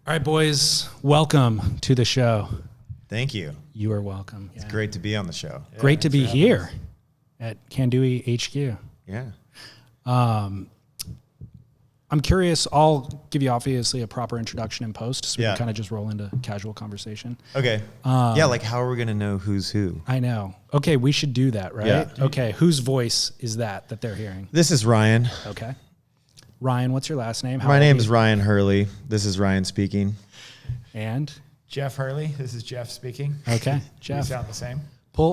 All right, boys, welcome to the show. Thank you. You are welcome. It's great to be on the show. Yeah, great to be here at Kandui HQ. Yeah. I'm curious. I'll give you obviously a proper introduction in post, so we Yeah. can kind of just roll into casual conversation. Okay. Like how are we going to know who's who? I know. Okay, we should do that, right? Yeah. Okay, whose voice is that they're hearing? This is Ryan. Okay. Ryan, what's your last name? My name is Ryan Hurley. This is Ryan speaking. And? Jeff Hurley. This is Jeff speaking. Okay, Jeff. Jeff. You sound the same.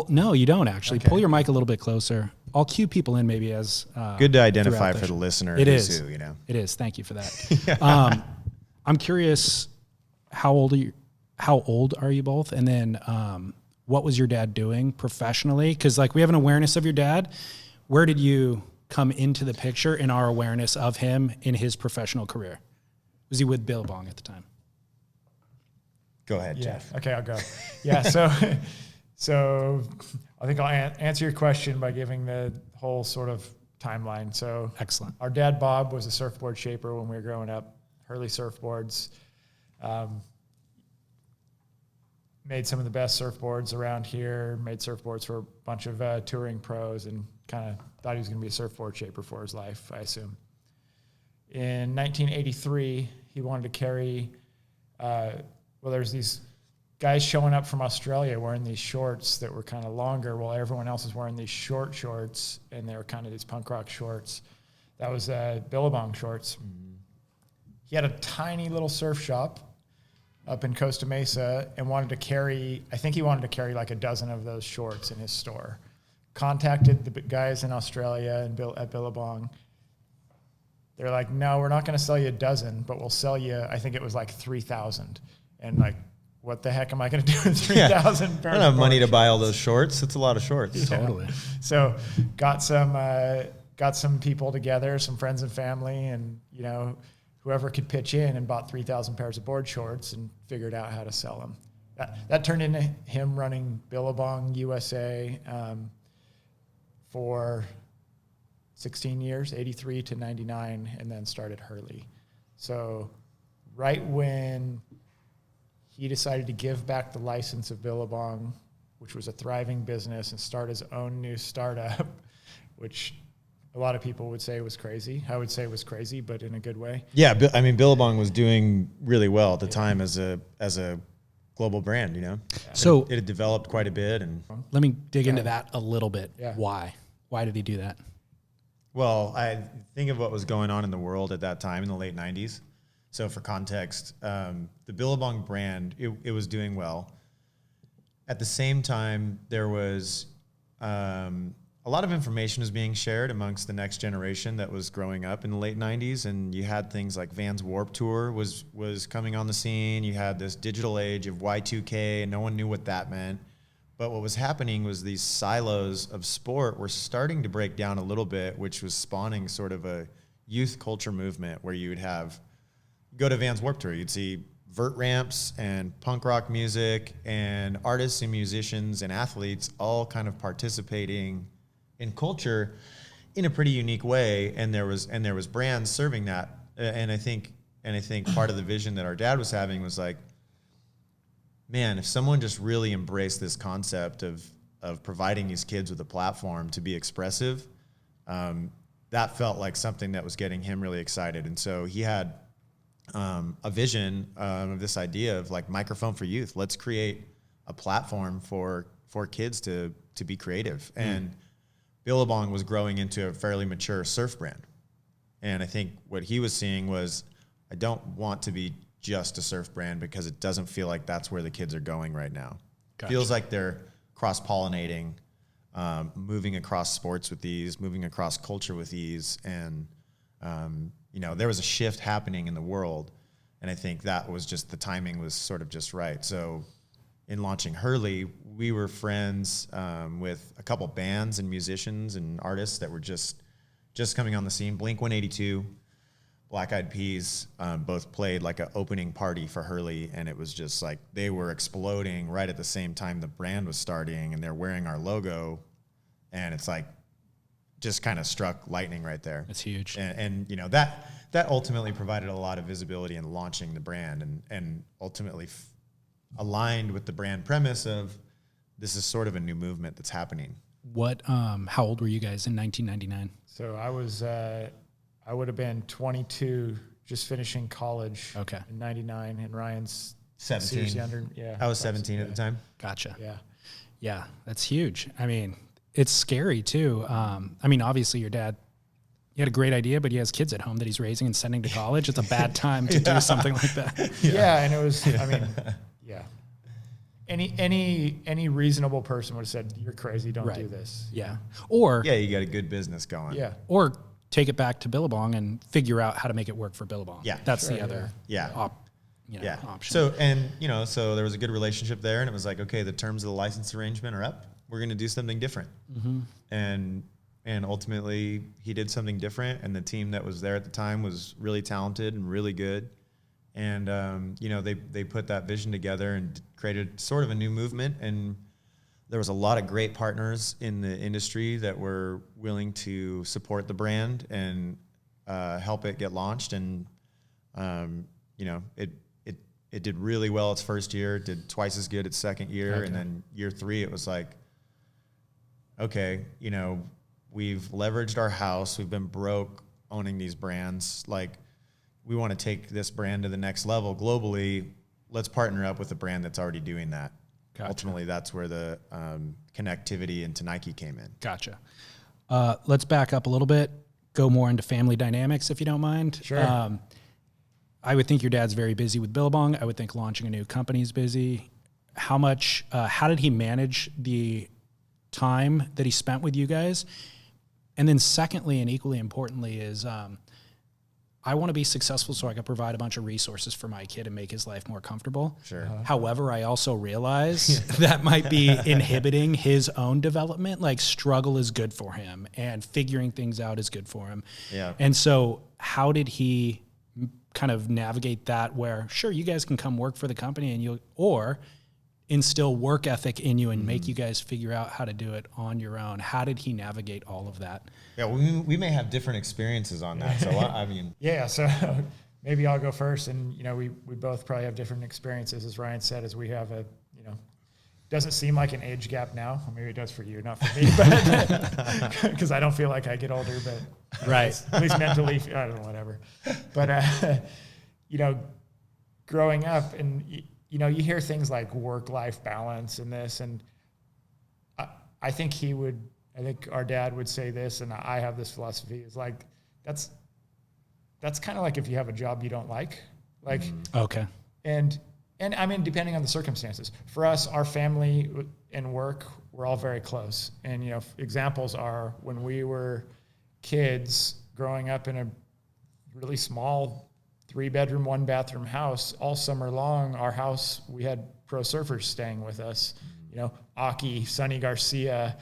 No, you don't actually. Okay. Pull your mic a little bit closer. I'll cue people in maybe as Good to identify throughout for the listener. It who's is. Who, you know. It is. Thank you for that. I'm curious, how old are you both? And then what was your dad doing professionally? Because like we have an awareness of your dad. Where did you come into the picture in our awareness of him in his professional career? Was he with Billabong at the time? Go ahead, Yeah. Jeff. Okay, I'll go. Yeah. So I think I'll answer your question by giving the whole sort of timeline. So Excellent. Our dad, Bob, was a surfboard shaper when we were growing up. Hurley surfboards. Made some of the best surfboards around here. Made surfboards for a bunch of touring pros, and kind of thought he was going to be a surfboard shaper for his life, I assume. In 1983, he wanted to carry. There's these guys showing up from Australia wearing these shorts that were kind of longer while everyone else is wearing these short shorts, and they were kind of these punk rock shorts. That was Billabong shorts. Mm-hmm. He had a tiny little surf shop up in Costa Mesa and wanted to carry like a dozen of those shorts in his store. Contacted the guys in Australia and at Billabong. They're like, no, we're not going to sell you a dozen, but we'll sell you, I think it was like 3,000. And like, what the heck am I going to do with 3,000 I don't have money to buy all those shorts. It's a lot of shorts. Yeah. Totally. So got some people together, some friends and family, and whoever could pitch in, and bought 3,000 pairs of board shorts and figured out how to sell them. That turned into him running Billabong USA for 16 years, 83 to 99, and then started Hurley. So right when he decided to give back the license of Billabong, which was a thriving business, and start his own new startup, which a lot of people would say was crazy. I would say it was crazy, but in a good way. Yeah, I mean, Billabong was doing really well at the time as a global brand, you know? Yeah. So it had developed quite a bit. And let me dig into that a little bit. Yeah. Why did he do that? Well, I think of what was going on in the world at that time in the late 90s. So for context, the Billabong brand, it was doing well. At the same time, there was a lot of information was being shared amongst the next generation that was growing up in the late 90s. And you had things like Vans Warped Tour was coming on the scene. You had this digital age of Y2K, and no one knew what that meant. But what was happening was these silos of sport were starting to break down a little bit, which was spawning sort of a youth culture movement where you would have, go to Vans Warped Tour, you'd see vert ramps and punk rock music and artists and musicians and athletes all kind of participating in culture in a pretty unique way. And there was brands serving that. And I think part of the vision that our dad was having was like, man, if someone just really embraced this concept of providing these kids with a platform to be expressive, that felt like something that was getting him really excited. And so he had a vision of this idea of like microphone for youth. Let's create a platform for kids to be creative. And Billabong was growing into a fairly mature surf brand. And I think what he was seeing was, I don't want to be just a surf brand because it doesn't feel like that's where the kids are going right now. Gotcha. Feels like they're cross-pollinating, moving across sports with ease, moving across culture with ease. And, there was a shift happening in the world. And I think that was just, the timing was sort of just right. So in launching Hurley, we were friends with a couple bands and musicians and artists that were just coming on the scene. Blink-182, Black Eyed Peas both played like an opening party for Hurley, and it was just like they were exploding right at the same time the brand was starting, and they're wearing our logo, and it's like just kind of struck lightning right there. That's huge. And that ultimately provided a lot of visibility in launching the brand, and ultimately aligned with the brand premise of this is sort of a new movement that's happening. What, how old were you guys in 1999? So I would have been 22, just finishing college. Okay. In 99, and Ryan's 17. seriously under. Yeah. I was 17 at the time. Gotcha. Yeah. Yeah, that's huge. I mean, it's scary too. I mean, obviously your dad, he had a great idea, but he has kids at home that he's raising and sending to college. It's a bad time to do something like that. Yeah. And it was, I mean, yeah. Any reasonable person would have said, "You're crazy. Don't do this." Yeah. Or Yeah, you got a good business going. Yeah. or take it back to Billabong and figure out how to make it work for Billabong. Yeah. That's Sure, the other Yeah. option. So, and so there was a good relationship there, and it was like, okay, the terms of the license arrangement are up. We're going to do something different. And ultimately he did something different, and the team that was there at the time was really talented and really good. And, they put that vision together and created sort of a new movement. And there was a lot of great partners in the industry that were willing to support the brand and help it get launched. And, it did really well its first year. It did twice as good its second year. Okay. And then year 3, it was like, okay, we've leveraged our house. We've been broke owning these brands. Like, we want to take this brand to the next level globally. Let's partner up with a brand that's already doing that. Gotcha. Ultimately, that's where the connectivity into Nike came in. Gotcha. Let's back up a little bit, go more into family dynamics, if you don't mind. Sure. I would think your dad's very busy with Billabong. I would think launching a new company is busy. How did he manage the time that he spent with you guys? And then secondly, and equally importantly, is I want to be successful so I can provide a bunch of resources for my kid and make his life more comfortable. Sure. However, I also realize that might be inhibiting his own development. Like, struggle is good for him and figuring things out is good for him. Yeah. And so how did he kind of navigate that, where sure, you guys can come work for the company and or instill work ethic in you and make you guys figure out how to do it on your own? How did he navigate all of that? Yeah, we may have different experiences on that. So, I mean. Yeah. So maybe I'll go first. And, we both probably have different experiences, as Ryan said, as we have doesn't seem like an age gap now. Or maybe it does for you, not for me, but because I don't feel like I get older, but Right. at least mentally, I don't know, whatever. But, growing up and, you hear things like work-life balance and this, and I think our dad would say this, and I have this philosophy, is like, that's kind of like if you have a job you don't like, Okay. and I mean, depending on the circumstances. For us, our family and work, we're all very close. And, examples are when we were kids growing up in a really small 3-bedroom, 1-bathroom house, all summer long, our house, we had pro surfers staying with us. Occy, Sunny Garcia,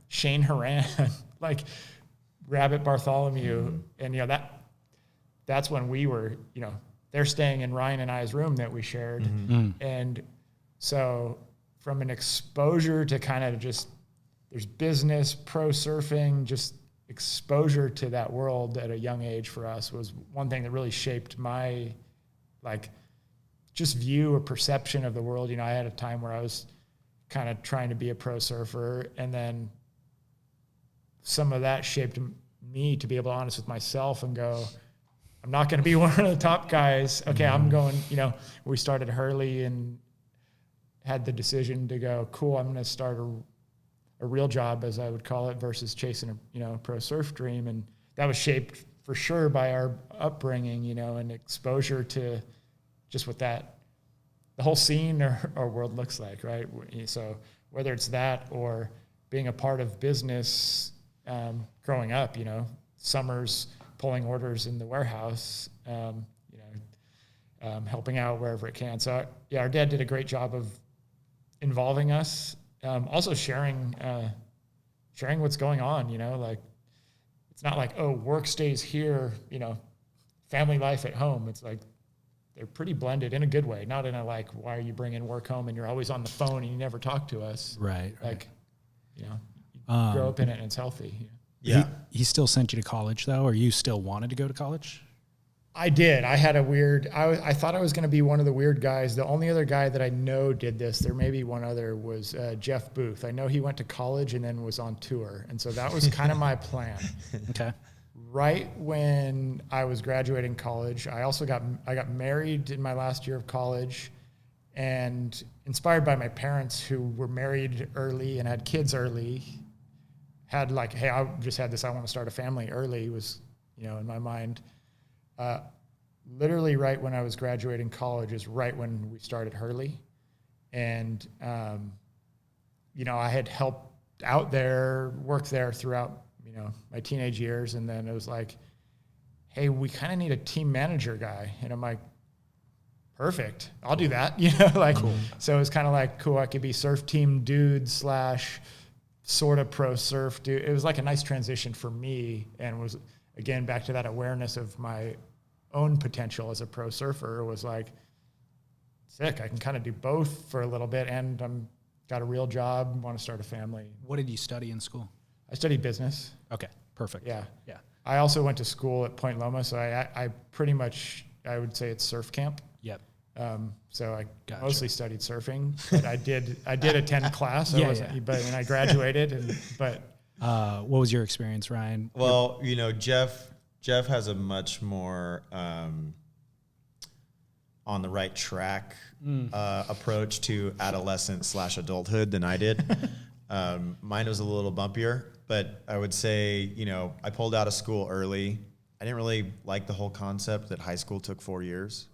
Shane Horan, like Rabbit Bartholomew. And, that's when we were, they're staying in Ryan and I's room that we shared. And so from an exposure to kind of just, there's business, pro surfing, just exposure to that world at a young age for us was one thing that really shaped my, just view or perception of the world. I had a time where I was kind of trying to be a pro surfer, and then some of that shaped me to be able to be honest with myself and go, I'm not going to be one of the top guys. Okay, I'm going, we started Hurley and had the decision to go, cool, I'm going to start a real job, as I would call it, versus chasing a pro surf dream. And that was shaped for sure by our upbringing, and exposure to just what the whole scene or world looks like, right? So whether it's that or being a part of business, growing up, summers, pulling orders in the warehouse, helping out wherever it can. So our dad did a great job of involving us, also sharing what's going on. It's not like, oh, work stays here, family life at home. It's like they're pretty blended in a good way, not in a like, why are you bringing work home and you're always on the phone and you never talk to us? Right. You grow up in it and it's healthy. Yeah. He still sent you to college though, or you still wanted to go to college? I did. I had a weird, I thought I was going to be one of the weird guys. The only other guy that I know did this, there may be one other, was Jeff Booth. I know he went to college and then was on tour. And so that was kind of my plan. Okay. Right when I was graduating college, I got married in my last year of college, and inspired by my parents who were married early and had kids early, had like, hey, I just had this, I want to start a family early, was, in my mind. Literally right when I was graduating college is right when we started Hurley. And, I had helped out there, worked there throughout, my teenage years. And then it was like, hey, we kind of need a team manager guy. And I'm like, perfect, I'll do that. Cool. So it was kind of like, cool, I could be surf team dude / sort of pro surf dude. It was like a nice transition for me, and was, again, back to that awareness of my own potential as a pro surfer. Was like, sick, I can kind of do both for a little bit, and I'm got a real job, want to start a family. What did you study in school? I studied business. Okay, perfect. Yeah. Yeah. I also went to school at Point Loma, so I pretty much, I would say it's surf camp. Yep. So I Gotcha. mostly studied surfing, but I did attend class. But when I graduated, what was your experience, Ryan? Well, Jeff has a much more on the right track approach to adolescent / adulthood than I did. Mine was a little bumpier, but I would say, I pulled out of school early. I didn't really like the whole concept that high school took 4 years.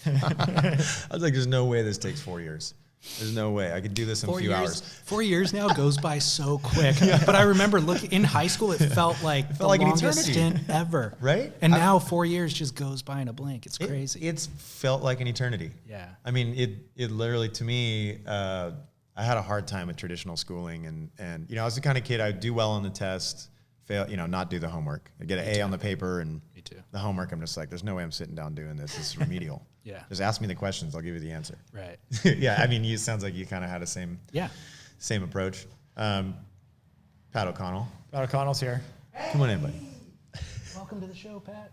I was like, there's no way this takes 4 years. There's no way I could do this in a few hours. 4 years now goes by so quick. But I remember looking in high school, it felt like the longest stint ever. Right? And now 4 years just goes by in a blink. It's crazy. It's felt like an eternity. Yeah. I mean, it literally, to me, I had a hard time with traditional schooling, and I was the kind of kid, I'd do well on the test, fail, not do the homework. I'd get an A on the paper, and Me too. the homework, I'm just like, there's no way I'm sitting down doing this. This is remedial. Yeah. Just ask me the questions, I'll give you the answer. Right. Yeah, I mean, you sounds like you kind of had the same approach. Pat O'Connell. Pat O'Connell's here. Come on in, buddy. Welcome to the show, Pat.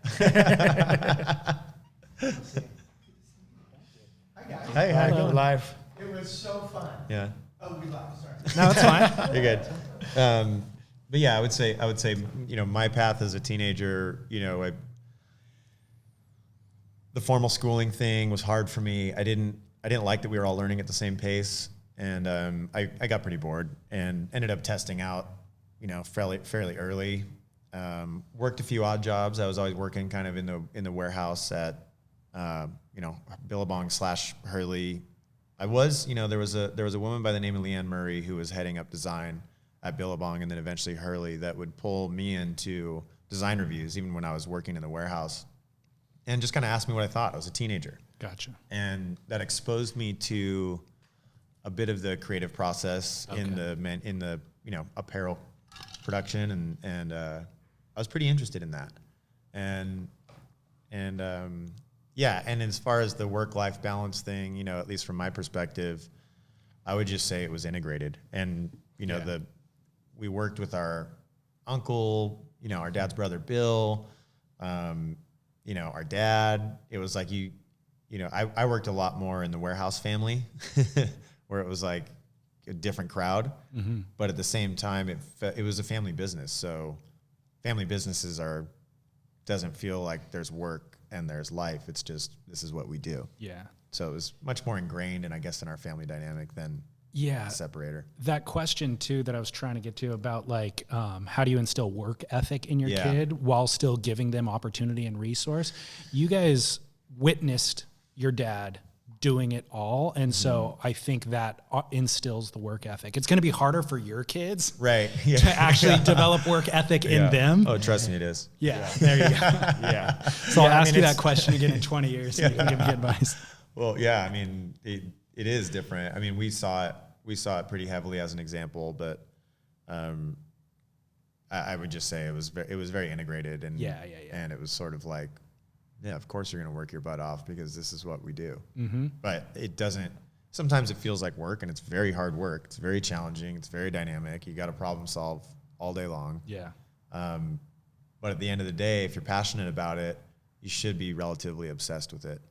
Hey, how you Go doing? live. It was so fun. Yeah. Oh, we laughed. Sorry. No, it's fine. You're good. But yeah, I would say, my path as a teenager, the formal schooling thing was hard for me. I didn't like that we were all learning at the same pace, and I got pretty bored and ended up testing out, fairly early. Worked a few odd jobs. I was always working kind of in the warehouse at, Billabong / Hurley. I was, there was a woman by the name of Leanne Murray who was heading up design at Billabong and then eventually Hurley that would pull me into design reviews even when I was working in the warehouse and just kind of asked me what I thought. I was a teenager. Gotcha. And that exposed me to a bit of the creative process in the apparel production and I was pretty interested in that. And as far as the work-life balance thing, at least from my perspective, I would just say it was integrated. And, we worked with our uncle, our dad's brother, Bill, our dad. It was like I worked a lot more in the warehouse family where it was like a different crowd. Mm-hmm. But at the same time, it was a family business. So family businesses doesn't feel like there's work and there's life. It's just, this is what we do. Yeah. So it was much more ingrained in our family dynamic than a separator. That question too, that I was trying to get to about how do you instill work ethic in your kid while still giving them opportunity and resource? You guys witnessed your dad doing it all. And so I think that instills the work ethic. It's going to be harder for your kids right to actually develop work ethic in them. Oh, trust me, it is. Yeah. There you go. Yeah. So I'll ask you that question again in 20 years so you can give me advice. Well, yeah, I mean, it is different. I mean, we saw it pretty heavily as an example, but I would just say it was very integrated and and it was sort of like, yeah, of course you're going to work your butt off because this is what we do. Mm-hmm. But it doesn't. Sometimes it feels like work, and it's very hard work. It's very challenging. It's very dynamic. You got to problem solve all day long. Yeah. But at the end of the day, if you're passionate about it, you should be relatively obsessed with it.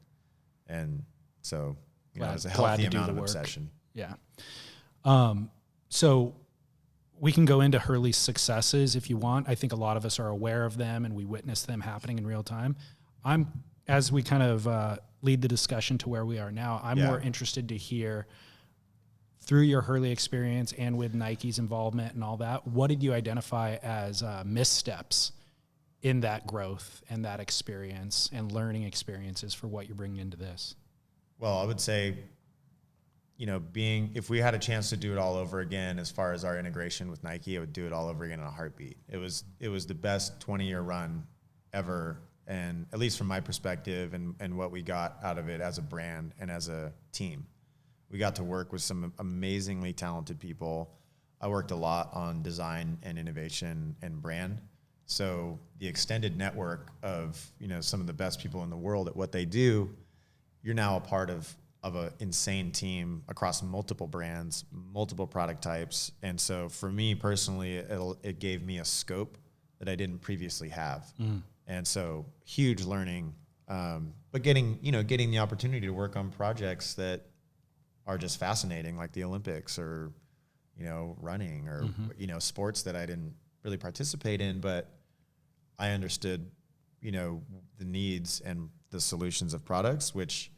And so, there's a healthy amount of obsession. Yeah. So we can go into Hurley Successes if you want. I think a lot of us are aware of them and we witness them happening in real time. As we kind of lead the discussion to where we are now, I'm more interested to hear, through your Hurley experience and with Nike's involvement and all that, what did you identify as missteps in that growth and that experience and learning experiences for what you're bringing into this? Well, I would say, if we had a chance to do it all over again, as far as our integration with Nike, I would do it all over again in a heartbeat. It was the best 20-year run ever. And at least from my perspective and what we got out of it as a brand and as a team, we got to work with some amazingly talented people. I worked a lot on design and innovation and brand. So the extended network of, some of the best people in the world at what they do, you're now a part of an insane team across multiple brands, multiple product types. And so for me personally, it gave me a scope that I didn't previously have. And so huge learning, but getting the opportunity to work on projects that are just fascinating, like the Olympics or, running or, sports that I didn't really participate in, but I understood, the needs and the solutions of products, which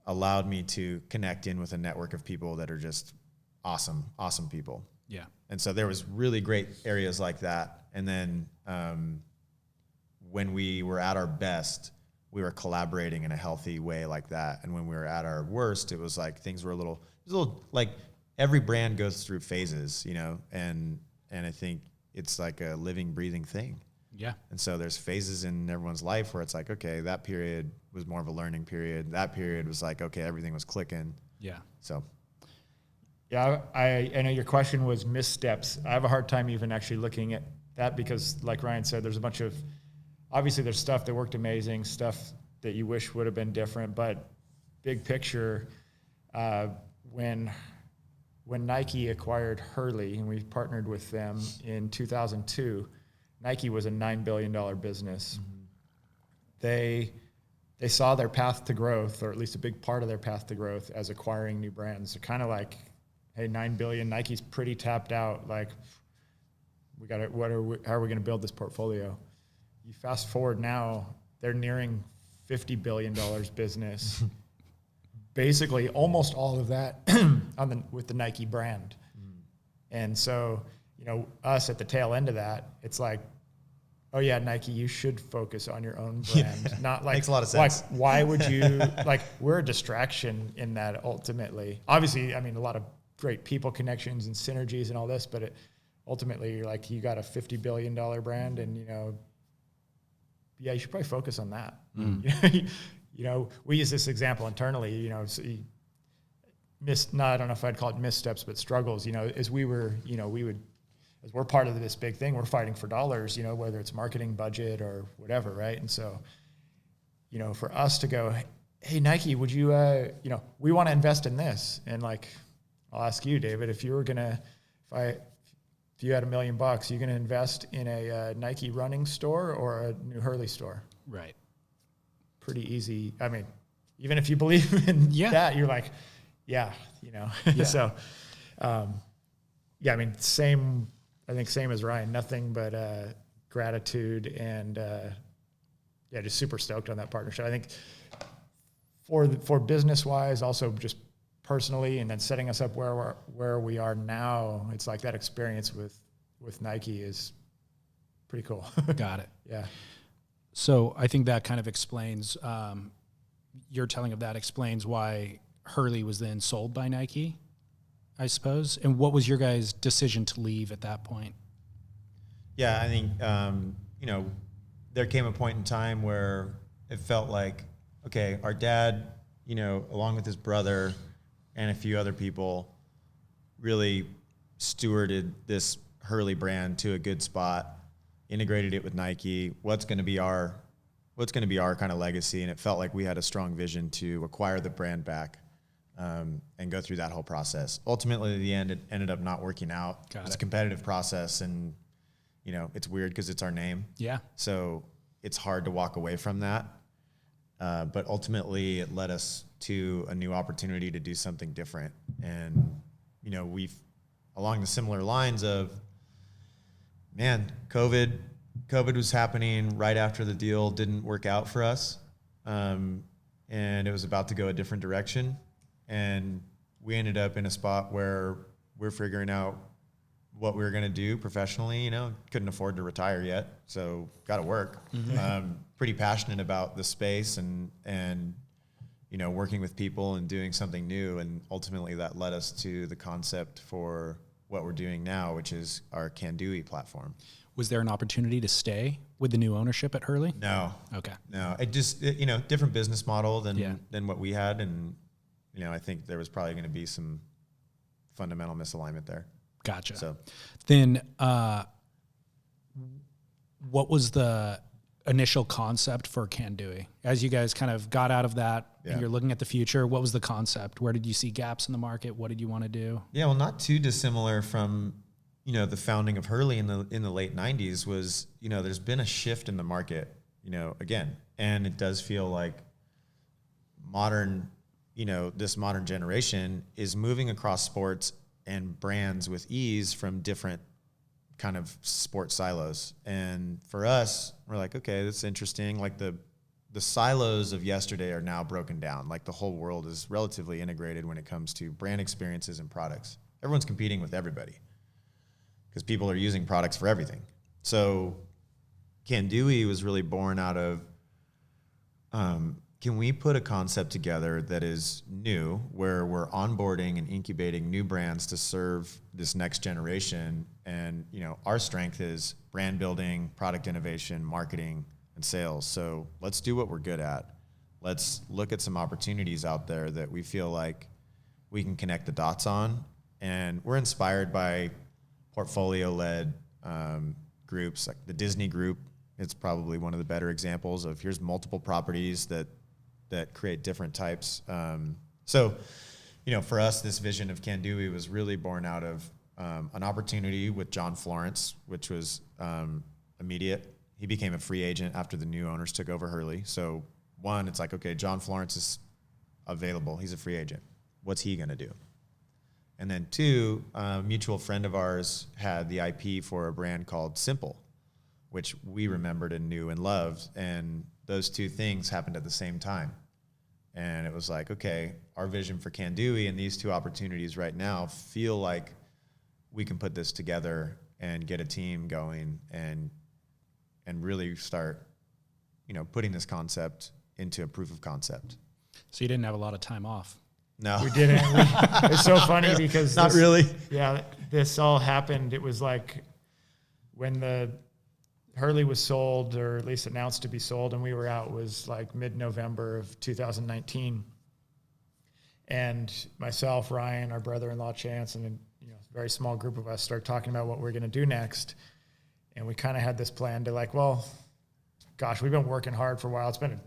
allowed me to connect in with a network of people that are just awesome people. Yeah. And so there was really great areas like that. And then when we were at our best, we were collaborating in a healthy way like that. And when we were at our worst, it was like things were a little like every brand goes through phases, and I think it's like a living, breathing thing. Yeah. And so there's phases in everyone's life where it's like, okay, that period was more of a learning period. That period was like, okay, everything was clicking. Yeah. So. Yeah, I know your question was missteps. I have a hard time even actually looking at that because, like Ryan said, there's a bunch of, obviously there's stuff that worked amazing, stuff that you wish would have been different, but big picture, when Nike acquired Hurley and we partnered with them in 2002, Nike was a $9 billion business. They saw their path to growth, or at least a big part of their path to growth, as acquiring new brands. They're kind of like, hey, $9 billion, Nike's pretty tapped out. Like, how are we going to build this portfolio? You fast forward now, they're nearing $50 billion business. Basically, almost all of that with the Nike brand. And so, us at the tail end of that, it's like, oh yeah, Nike, you should focus on your own brand. Not like, makes a lot of sense. Like, why would you, we're a distraction in that ultimately. Obviously, a lot of great people connections and synergies and all this, but ultimately you're like, you got a $50 billion brand and, yeah, you should probably focus on that. We use this example internally, so I don't know if I'd call it missteps, but struggles, as we were, as we're part of this big thing, we're fighting for dollars, whether it's marketing budget or whatever. Right. And so, for us to go, hey, Nike, would you, we want to invest in this. And I'll ask you, David, if you were going to, if you had $1 million, you going to invest in a Nike running store or a new Hurley store? Right. Pretty easy. Even if you believe in that, you're like, yeah. So, same as Ryan, nothing but gratitude and just super stoked on that partnership. I think for business wise, also just personally, and then setting us up where we are now, it's like that experience with Nike is pretty cool. Got it. Yeah. So I think that kind of explains, your telling of that explains why Hurley was then sold by Nike, I suppose. And what was your guys' decision to leave at that point? Yeah, I think, there came a point in time where it felt like, okay, our dad, along with his brother and a few other people, really stewarded this Hurley brand to a good spot, integrated it with Nike. What's going to be our kind of legacy? And it felt like we had a strong vision to acquire the brand back and go through that whole process. Ultimately, at the end, it ended up not working out. It was a competitive process, and it's weird because it's our name. Yeah. So it's hard to walk away from that. But ultimately it led us to a new opportunity to do something different. And, we've along the similar lines of, COVID was happening right after the deal didn't work out for us. And it was about to go a different direction. And we ended up in a spot where we're figuring out what we were going to do professionally, couldn't afford to retire yet. So got to work. Pretty passionate about the space and working with people and doing something new. And ultimately that led us to the concept for what we're doing now, which is our Can-Do platform. Was there an opportunity to stay with the new ownership at Hurley? No. Okay. No. It just, different business model than what we had. And, I think there was probably going to be some fundamental misalignment there. Gotcha. So then, what was the initial concept for Can-Do? As you guys kind of got out of that and you're looking at the future, what was the concept? Where did you see gaps in the market? What did you want to do? Yeah, well, not too dissimilar from, the founding of Hurley in the late 90s was, there's been a shift in the market, again, and it does feel like this modern generation is moving across sports and brands with ease from different kind of sport silos. And for us, we're like, okay, that's interesting. Like the silos of yesterday are now broken down. Like the whole world is relatively integrated when it comes to brand experiences and products. Everyone's competing with everybody because people are using products for everything. So Can-Do was really born out of, can we put a concept together that is new, where we're onboarding and incubating new brands to serve this next generation? And, our strength is brand building, product innovation, marketing, and sales. So let's do what we're good at. Let's look at some opportunities out there that we feel like we can connect the dots on. And we're inspired by portfolio-led groups, like the Disney Group. It's probably one of the better examples of here's multiple properties that create different types. So, for us, this vision of Can-Do was really born out of an opportunity with John Florence, which was immediate. He became a free agent after the new owners took over Hurley. So one, it's like, okay, John Florence is available. He's a free agent. What's he going to do? And then two, a mutual friend of ours had the IP for a brand called Simple, which we remembered and knew and loved. And those two things happened at the same time. And it was like, okay, our vision for Can-Do and these two opportunities right now feel like we can put this together and get a team going and really start, putting this concept into a proof of concept. So you didn't have a lot of time off. No, We didn't. It's so funny because not really. Yeah, this all happened. It was like when the Hurley was sold, or at least announced to be sold, and we were out, was like mid-November of 2019. And myself, Ryan, our brother-in-law Chance, and a very small group of us started talking about what we're going to do next. And we kind of had this plan to like, well, gosh, we've been working hard for a while. It's been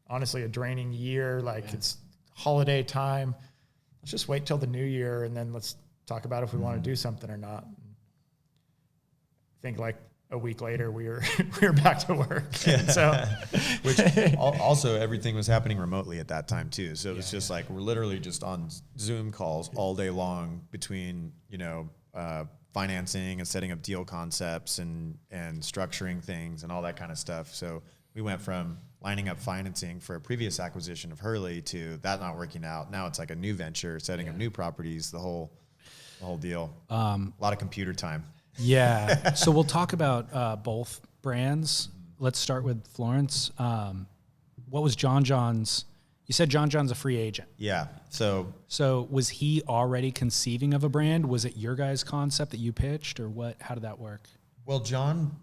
honestly a draining year. It's holiday time. Let's just wait till the new year and then let's talk about if we want to do something or not. I think like a week later we were back to work. Yeah. So, which also everything was happening remotely at that time too. So it was just like we're literally just on Zoom calls all day long between financing and setting up deal concepts and structuring things and all that kind of stuff. So we went from lining up financing for a previous acquisition of Hurley to that not working out. Now it's like a new venture, setting up new properties, the whole deal. A lot of computer time. Yeah. So we'll talk about both brands. Let's start with Florence. What was John's? You said John's a free agent. Yeah. So was he already conceiving of a brand? Was it your guys' concept that you pitched, or what? How did that work? Well, John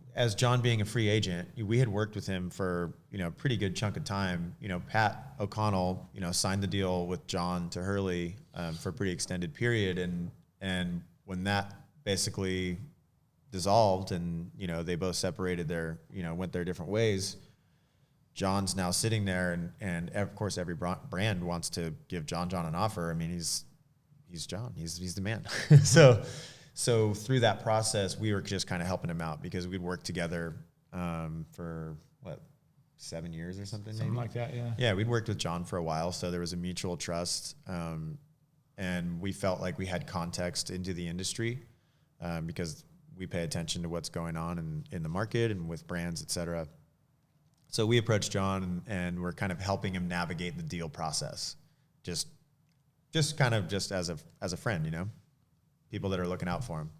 being a free agent, we had worked with him for, a pretty good chunk of time. Pat O'Connell, signed the deal with John to Hurley for a pretty extended period. And when that basically dissolved and, they both separated went their different ways, John's now sitting there and of course every brand wants to give John an offer. I mean, he's John, he's the man. So So through that process, we were just kind of helping him out because we'd worked together for 7 years or something Something maybe? like that, yeah. Yeah, we'd worked with John for a while, so there was a mutual trust, and we felt like we had context into the industry because we pay attention to what's going on in the market and with brands, et cetera. So we approached John and we're kind of helping him navigate the deal process, just kind of just as a friend, you know, people that are looking out for him.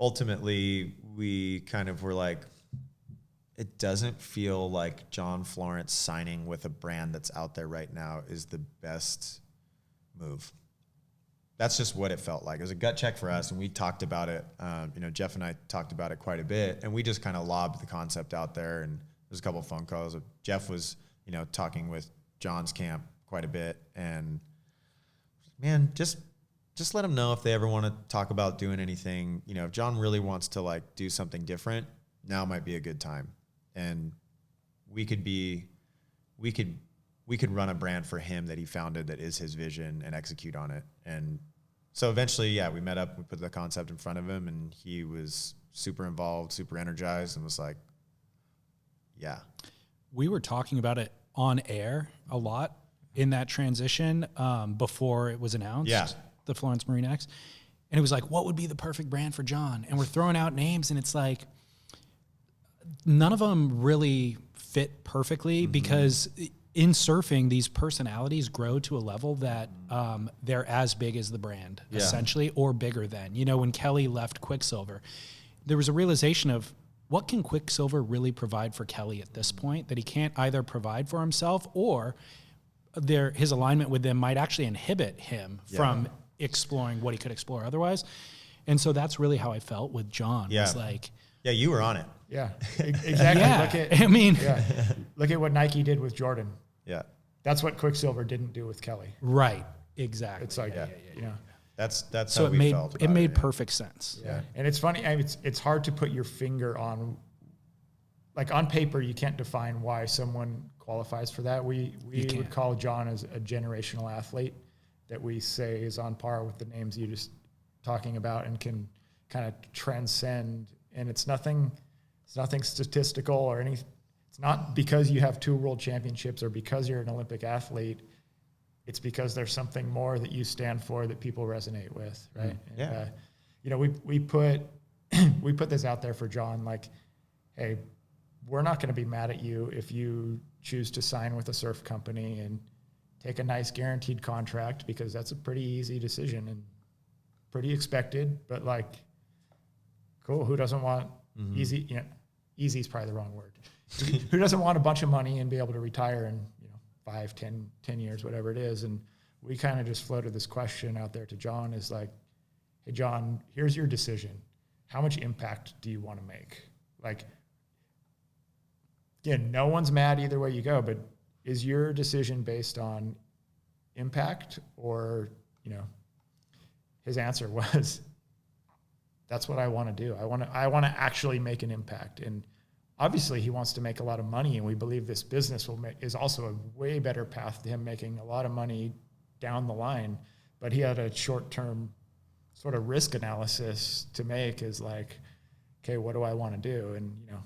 Ultimately, we kind of were like, it doesn't feel like John Florence signing with a brand that's out there right now is the best move. That's just what it felt like. It was a gut check for us, and we talked about it. You know, Jeff and I talked about it quite a bit, and we just kind of lobbed the concept out there. And there's a couple of phone calls. Jeff was, you know, talking with John's camp quite a bit, and man, just let them know if they ever want to talk about doing anything. You know, if John really wants to like do something different, now might be a good time. And we could run a brand for him that he founded that is his vision and execute on it. And so eventually, yeah, we met up, we put the concept in front of him, and he was super involved, super energized, and was like, yeah. We were talking about it on air a lot in that transition before it was announced, the Florence Marine X. And it was like, what would be the perfect brand for John? And we're throwing out names, and it's like, none of them really fit perfectly because in surfing, these personalities grow to a level that they're as big as the brand, essentially, or bigger than. You know, when Kelly left Quicksilver, there was a realization of what can Quicksilver really provide for Kelly at this point that he can't either provide for himself, or his alignment with them might actually inhibit him from exploring what he could explore otherwise. And so that's really how I felt with John. Yeah. It's like, yeah, you were on it. Yeah, exactly. Yeah. Look at what Nike did with Jordan. Yeah. That's what Quicksilver didn't do with Kelly. right, exactly. It's like, you know. That's So how it we made felt it about made yeah. perfect sense. Yeah. And it's funny. I mean, it's hard to put your finger on, like on paper, you can't define why someone qualifies for that. We would call John as a generational athlete that we say is on par with the names you just talking about and can kind of transcend. And it's nothing statistical or anything. It's not because you have 2 world championships or because you're an Olympic athlete. It's because there's something more that you stand for that people resonate with, right? Yeah. And, you know, we put this out there for John, like, hey, we're not going to be mad at you if you choose to sign with a surf company and take a nice guaranteed contract, because that's a pretty easy decision and pretty expected, but like, cool. Who doesn't want easy? You know, easy is probably the wrong word. Who doesn't want a bunch of money and be able to retire in, you know, 5, 10 years, whatever it is? And we kind of just floated this question out there to John, is like, hey, John, here's your decision. How much impact do you want to make? Like, again, no one's mad either way you go, but is your decision based on impact? Or, you know, his answer was, that's what I want to do. I want to actually make an impact. And obviously he wants to make a lot of money, and we believe this business is also a way better path to him making a lot of money down the line. But he had a short-term sort of risk analysis to make, is like, okay, what do I want to do? And, you know,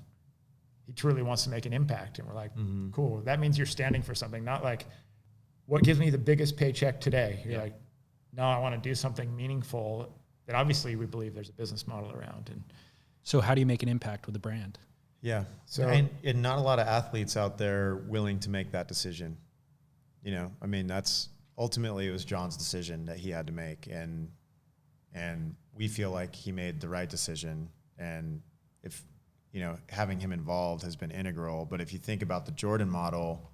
he truly wants to make an impact. And we're like, cool. That means you're standing for something, not like, what gives me the biggest paycheck today? You're like, no, I want to do something meaningful that obviously we believe there's a business model around. And So how do you make an impact with the brand? Yeah. So- and not a lot of athletes out there willing to make that decision. You know, I mean, that's ultimately it was John's decision that he had to make. And we feel like he made the right decision. And if, you know, having him involved has been integral. But if you think about the Jordan model,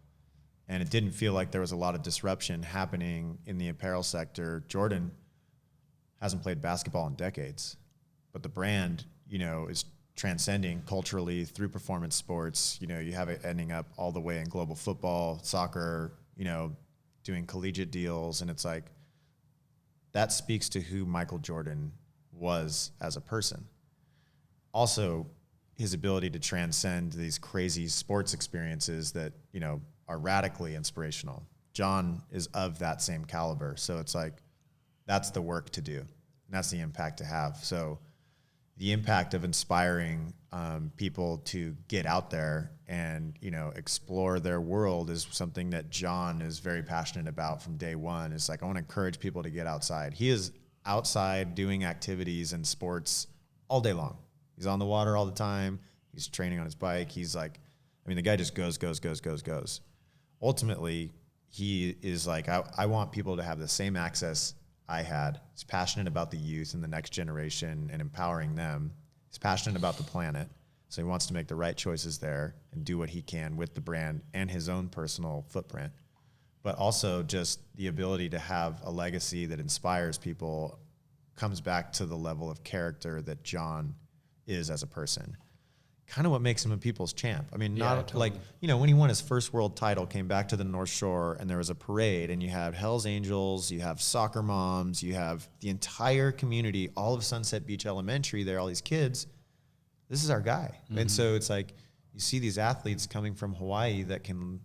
and it didn't feel like there was a lot of disruption happening in the apparel sector, Jordan hasn't played basketball in decades, but the brand, you know, is transcending culturally through performance sports. You know, you have it ending up all the way in global football, soccer, you know, doing collegiate deals. And it's like, that speaks to who Michael Jordan was as a person. Also, his ability to transcend these crazy sports experiences that, you know, are radically inspirational. John is of that same caliber. So it's like, that's the work to do. And that's the impact to have. So the impact of inspiring people to get out there and, you know, explore their world is something that John is very passionate about from day one. It's like, I want to encourage people to get outside. He is outside doing activities and sports all day long. He's on the water all the time. He's training on his bike. He's like, I mean, the guy just goes. Ultimately, he is like, I want people to have the same access I had. He's passionate about the youth and the next generation and empowering them. He's passionate about the planet. So he wants to make the right choices there and do what he can with the brand and his own personal footprint. But also just the ability to have a legacy that inspires people comes back to the level of character that John is as a person. Kind of what makes him a people's champ. I mean, not totally. like, you know, when he won his first world title, came back to the North Shore and there was a parade and you have Hell's Angels, you have soccer moms, you have the entire community, all of Sunset Beach Elementary there, all these kids. This is our guy. Mm-hmm. And so it's like, you see these athletes coming from Hawaii that can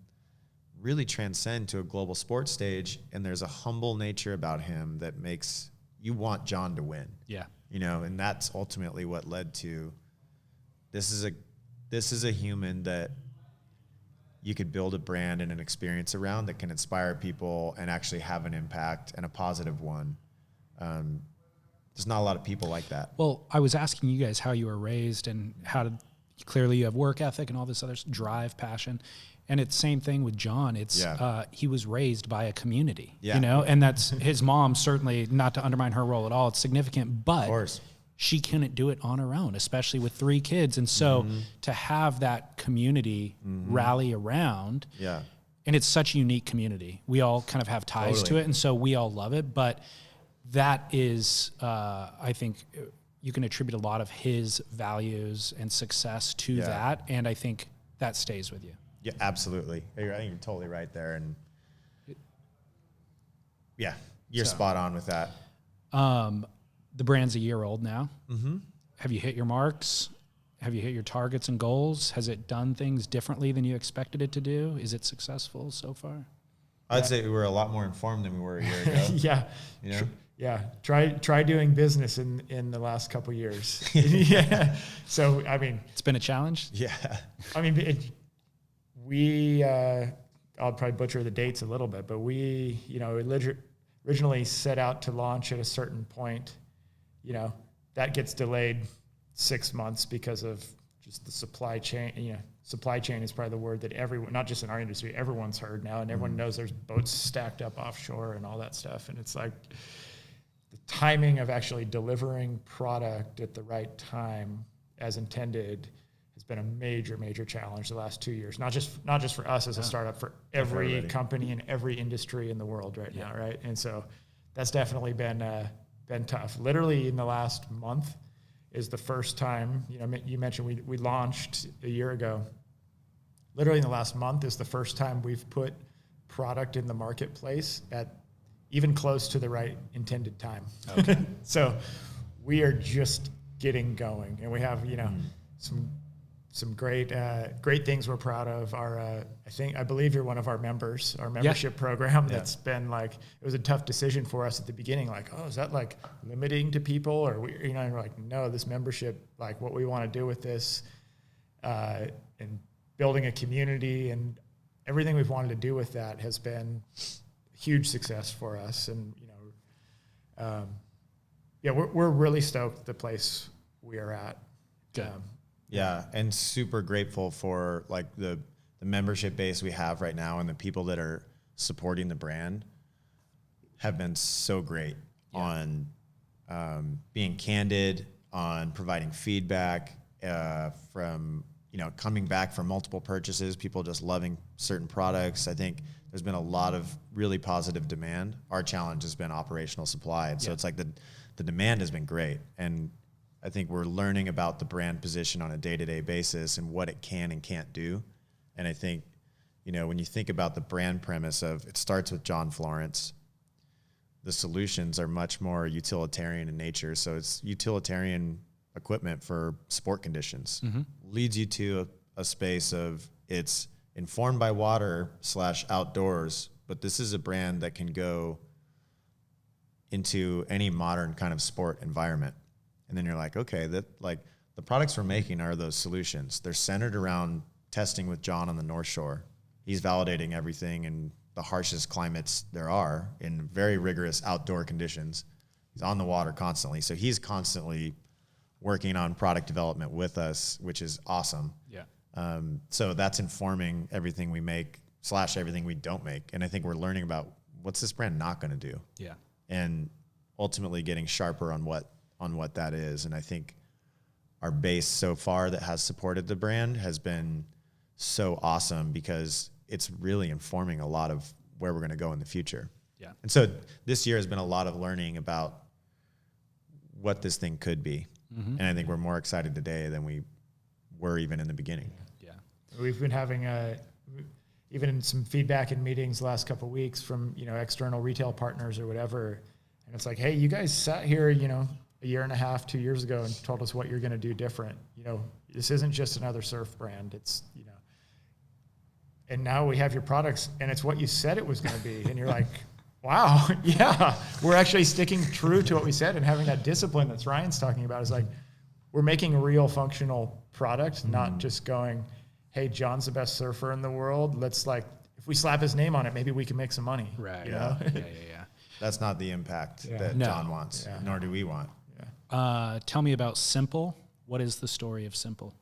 really transcend to a global sports stage. And there's a humble nature about him that makes you want John to win. Yeah. You know, and that's ultimately what led to, this is a human that you could build a brand and an experience around that can inspire people and actually have an impact and a positive one. There's not a lot of people like that. Well, I was asking you guys how you were raised and clearly you have work ethic and all this other drive, passion. And it's the same thing with John. It's he was raised by a community, you know, and that's his mom, certainly, not to undermine her role at all. It's significant, but of course, she couldn't do it on her own, especially with 3 kids. And so to have that community rally around, and it's such a unique community. We all kind of have ties to it, and so we all love it. But that is, I think, you can attribute a lot of his values and success to that, and I think that stays with you. Yeah, absolutely. I think you're totally right there. And yeah, you're spot on with that. The brand's a year old now. Mm-hmm. Have you hit your marks? Have you hit your targets and goals? Has it done things differently than you expected it to do? Is it successful so far? I'd say we were a lot more informed than we were a year ago. You know? Yeah. Try doing business in the last couple of years. Yeah. So, I mean, it's been a challenge. Yeah. I mean, I'll probably butcher the dates a little bit, but we, you know, originally set out to launch at a certain point. You know, that gets delayed 6 months because of just the supply chain. You know, supply chain is probably the word that everyone, not just in our industry, everyone's heard now, and everyone knows there's boats stacked up offshore and all that stuff. And it's like the timing of actually delivering product at the right time as intended has been a major, major challenge the last 2 years. Not just for us as a startup, for every company in every industry in the world right now, right? And so that's definitely been tough. Literally in the last month is the first time, you know, you mentioned we launched a year ago. Literally in the last month is the first time we've put product in the marketplace at even close to the right intended time. Okay. So we are just getting going, and we have, you know, some great things we're proud of. I believe you're one of our members, our membership program. That's been like, it was a tough decision for us at the beginning. Like, oh, is that like limiting to people? Or we, you know, and we're like, no, this membership, like what we want to do with this, and building a community and everything we've wanted to do with that has been huge success for us. And, you know, we're really stoked the place we are at. Good. Yeah, and super grateful for like the membership base we have right now, and the people that are supporting the brand have been so great on being candid, on providing feedback, from, you know, coming back from multiple purchases, people just loving certain products. I think there's been a lot of really positive demand. Our challenge has been operational supply, and so it's like the demand has been great, and I think we're learning about the brand position on a day-to-day basis and what it can and can't do. And I think, you know, when you think about the brand premise of it starts with John Florence, the solutions are much more utilitarian in nature. So it's utilitarian equipment for sport conditions. Leads you to a space of it's informed by water / outdoors, but this is a brand that can go into any modern kind of sport environment. And then you're like, okay, that like the products we're making are those solutions. They're centered around testing with John on the North Shore. He's validating everything in the harshest climates there are in very rigorous outdoor conditions. He's on the water constantly. So he's constantly working on product development with us, which is awesome. Yeah. So that's informing everything we make / everything we don't make. And I think we're learning about what's this brand not going to do. Yeah. And ultimately getting sharper on what that is. And I think our base so far that has supported the brand has been so awesome because it's really informing a lot of where we're going to go in the future. Yeah. And so this year has been a lot of learning about what this thing could be. Mm-hmm. And I think we're more excited today than we were even in the beginning. Yeah. We've been having even some feedback in meetings the last couple of weeks from, external retail partners or whatever. And it's like, hey, you guys sat here, a year and a half, 2 years ago and told us what you're going to do different. This isn't just another surf brand. It's, and now we have your products and it's what you said it was going to be. And you're like, wow, yeah, we're actually sticking true to what we said and having that discipline that Ryan's talking about is like, we're making a real functional product, not just going, hey, John's the best surfer in the world. Let's if we slap his name on it, maybe we can make some money. Right. Yeah. That's not the impact that John wants, nor do we want. Yeah. Tell me about Simple. What is the story of Simple?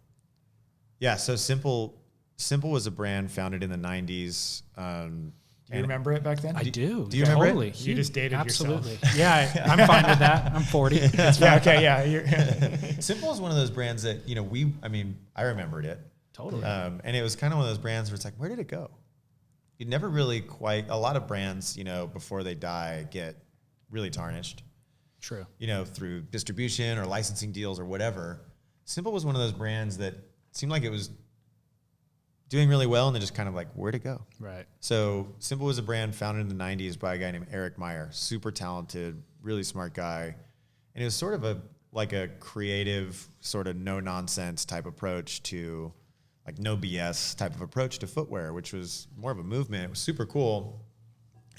Yeah. So Simple was a brand founded in the 90s. Do you remember it back then? I do. Do you remember totally. it? You just dated Absolutely. yourself. Yeah, I'm fine with that. I'm 40. Yeah, okay, yeah. Simple is one of those brands that, I remembered it. Totally. And it was kind of one of those brands where it's like, where did it go? You never really a lot of brands, before they die get really tarnished. True. Through distribution or licensing deals or whatever. Simple was one of those brands that seemed like it was doing really well and then just kind of like, where'd it go? Right. So Simple was a brand founded in the 90s by a guy named Eric Meyer, super talented, really smart guy. And it was sort of a creative, sort of no nonsense type approach to no BS type of approach to footwear, which was more of a movement. It was super cool.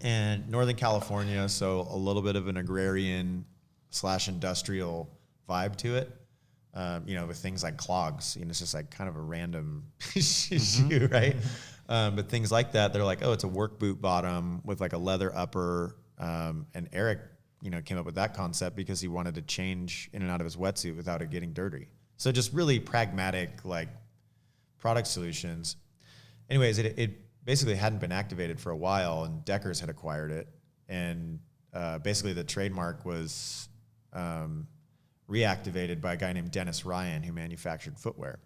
And Northern California, so a little bit of an agrarian / industrial vibe to it. With things like clogs, it's just kind of a random shoe, right? But things like that, they're like, oh, it's a work boot bottom with a leather upper. And Eric, came up with that concept because he wanted to change in and out of his wetsuit without it getting dirty. So just really pragmatic, product solutions. Anyways, it basically hadn't been activated for a while, and Deckers had acquired it. And basically the trademark was reactivated by a guy named Dennis Ryan, who manufactured footwear.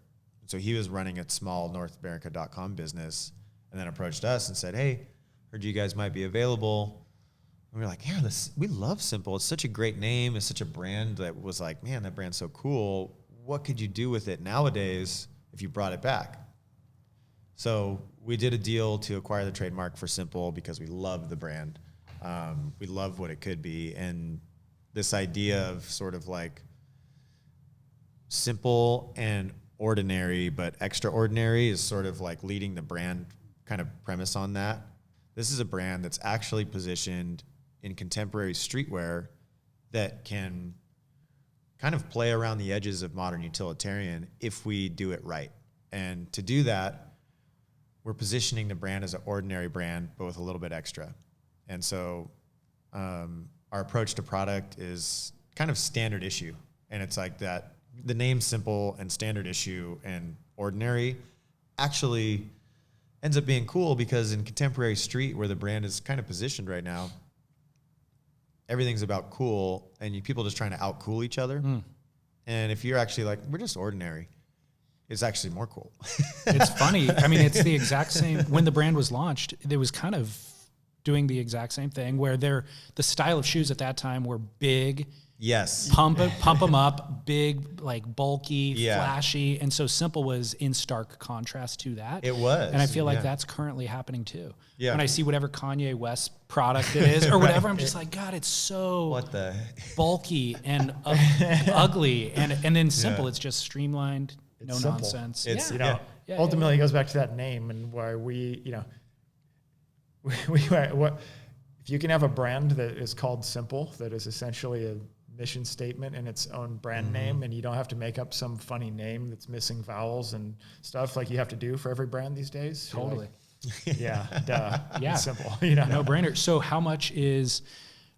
So he was running a small NorthAmerica.com business and then approached us and said, hey, heard you guys might be available. And we were like, yeah, we love Simple. It's such a great name. It's such a brand that was man, that brand's so cool. What could you do with it nowadays if you brought it back? So we did a deal to acquire the trademark for Simple because we love the brand. We love what it could be. And this idea of sort of simple and ordinary, but extraordinary is sort of leading the brand kind of premise on that. This is a brand that's actually positioned in contemporary streetwear that can kind of play around the edges of modern utilitarian if we do it right. And to do that, we're positioning the brand as an ordinary brand, but with a little bit extra. And so our approach to product is kind of standard issue. And it's that the name Simple and standard issue and ordinary actually ends up being cool because in contemporary street where the brand is kind of positioned right now, everything's about cool and people just trying to out-cool each other. And if you're actually we're just ordinary, it's actually more cool. It's funny. It's the exact same. When the brand was launched, it was kind of doing the exact same thing where the style of shoes at that time were big. Yes. Pump them up, big, bulky, flashy. And so Simple was in stark contrast to that. It was. And I feel like that's currently happening too. Yeah. When I see whatever Kanye West product it is or whatever, I'm just God, it's so what the bulky and ugly. And then Simple, it's just streamlined, no simple. nonsense. It's, ultimately it goes back to that name and why we what if you can have a brand that is called Simple, that is essentially a mission statement and its own brand name, and you don't have to make up some funny name that's missing vowels and stuff like you have to do for every brand these days. Totally. Yeah, duh. Yeah. It's simple. You know, No brainer. So how much is,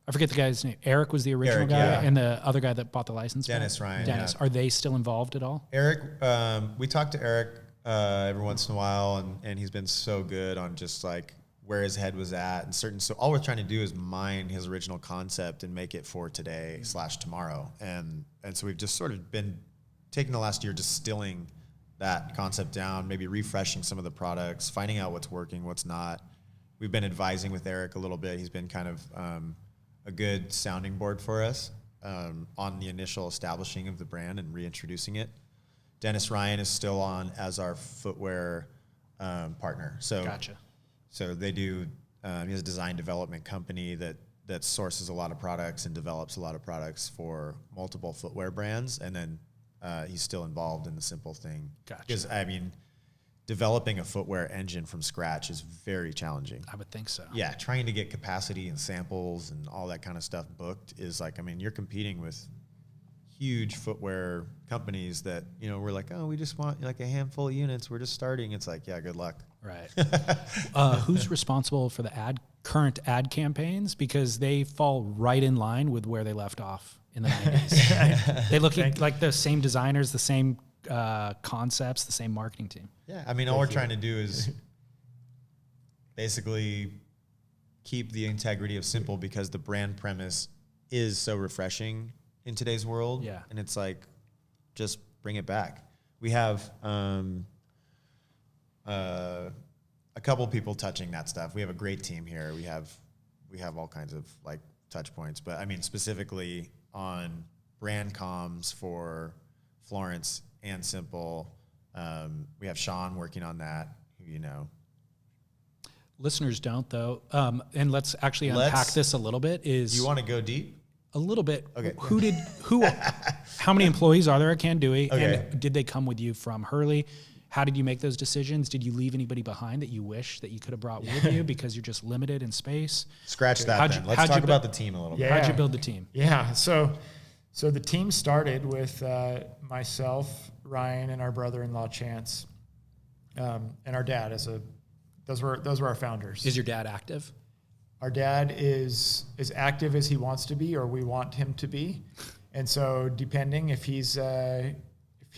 I forget the guy's name. Eric was the original Eric, guy, yeah. and the other guy that bought the license. Dennis Ryan, Dennis. yeah. Are they still involved at all? Eric, we talk to Eric every once in a while, and he's been so good on just like where his head was at and certain. So all we're trying to do is mine his original concept and make it for today / tomorrow. And so we've just sort of been taking the last year, distilling that concept down, maybe refreshing some of the products, finding out what's working, what's not. We've been advising with Eric a little bit. He's been kind of a good sounding board for us on the initial establishing of the brand and reintroducing it. Dennis Ryan is still on as our footwear partner. So Gotcha. So they do, he has a design development company that sources a lot of products and develops a lot of products for multiple footwear brands. And then he's still involved in the Simple thing. Gotcha. Because, I mean, developing a footwear engine from scratch is very challenging. I would think so. Yeah, trying to get capacity and samples and all that kind of stuff booked is like, I mean, you're competing with huge footwear companies that, you know, we're like, oh, we just want like a handful of units. We're just starting. It's like, yeah, good luck. Right. Who's responsible for the current ad campaigns? Because they fall right in line with where they left off in the 90s. They look like the same designers, the same concepts, the same marketing team. Yeah, I mean, all we're trying to do is basically keep the integrity of Simple because the brand premise is so refreshing in today's world. Yeah. And it's like, just bring it back. We have a couple people touching that stuff. We have a great team here. We have all kinds of like touch points, but I mean, specifically on brand comms for Florence and Simple. We have Sean working on that, who you know. Listeners don't though. And let's actually unpack this a little bit. Do you want to go deep? A little bit. Okay. How many employees are there at Can Dewey? Okay. And did they come with you from Hurley? How did you make those decisions? Did you leave anybody behind that you wish that you could have brought with you because you're just limited in space? Scratch that How'd then. you- Let's how'd you talk bu- about the team a little bit. Yeah. How'd you build the team? Yeah. So the team started with myself, Ryan, and our brother-in-law Chance, and our dad those were our founders. Is your dad active? Our dad is as active as he wants to be, or we want him to be. And so depending if he's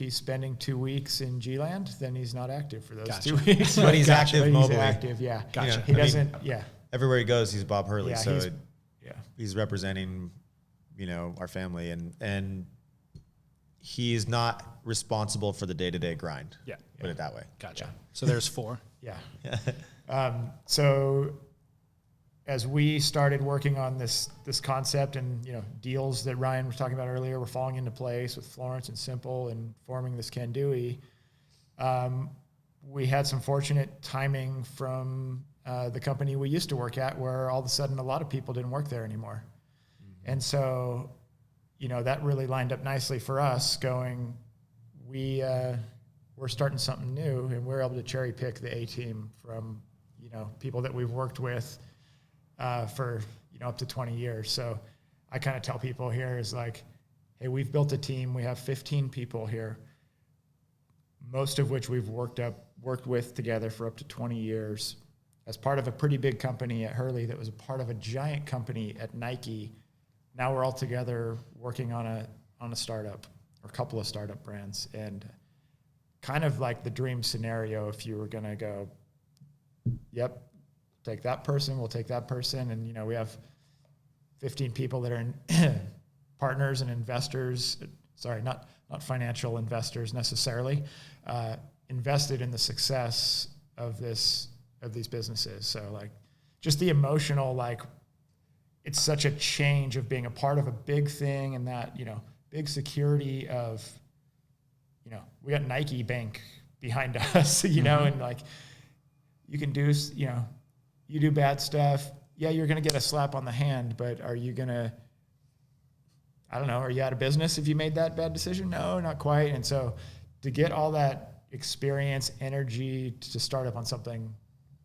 spending 2 weeks in G-Land, then he's not active for those Gotcha. 2 weeks. But he's active But mobily. He's active, yeah. Gotcha. He doesn't, yeah. Everywhere he goes, he's Bob Hurley. Yeah, So yeah. he's representing, you know, our family, and he's not responsible for the day-to-day grind. Yeah. Put it that way. Gotcha. So there's 4. Yeah. So as we started working on this concept and, you know, deals that Ryan was talking about earlier were falling into place with Florence and Simple and forming this Can Dewey, we had some fortunate timing from the company we used to work at where all of a sudden a lot of people didn't work there anymore. Mm-hmm. And so, you know, that really lined up nicely for us going, we're starting something new, and we're able to cherry pick the A team from, you know, people that we've worked with for, you know, up to 20 years. So I kind of tell people here is like, hey, we've built a team. We have 15 people here, most of which we've worked with together for up to 20 years as part of a pretty big company at Hurley that was a part of a giant company at Nike. Now we're all together working on a startup or a couple of startup brands, and kind of like the dream scenario if you were going to go, yep, take that person, we'll take that person. And, you know, we have 15 people that are partners and investors, sorry, not financial investors necessarily, invested in the success of these businesses. So like just the emotional, like it's such a change of being a part of a big thing and that, you know, big security of, you know, we got Nike Bank behind us, you know, and like you can do, you know, you do bad stuff. Yeah, you're going to get a slap on the hand, but are you going to, I don't know, are you out of business if you made that bad decision? No, not quite. And so to get all that experience, energy to start up on something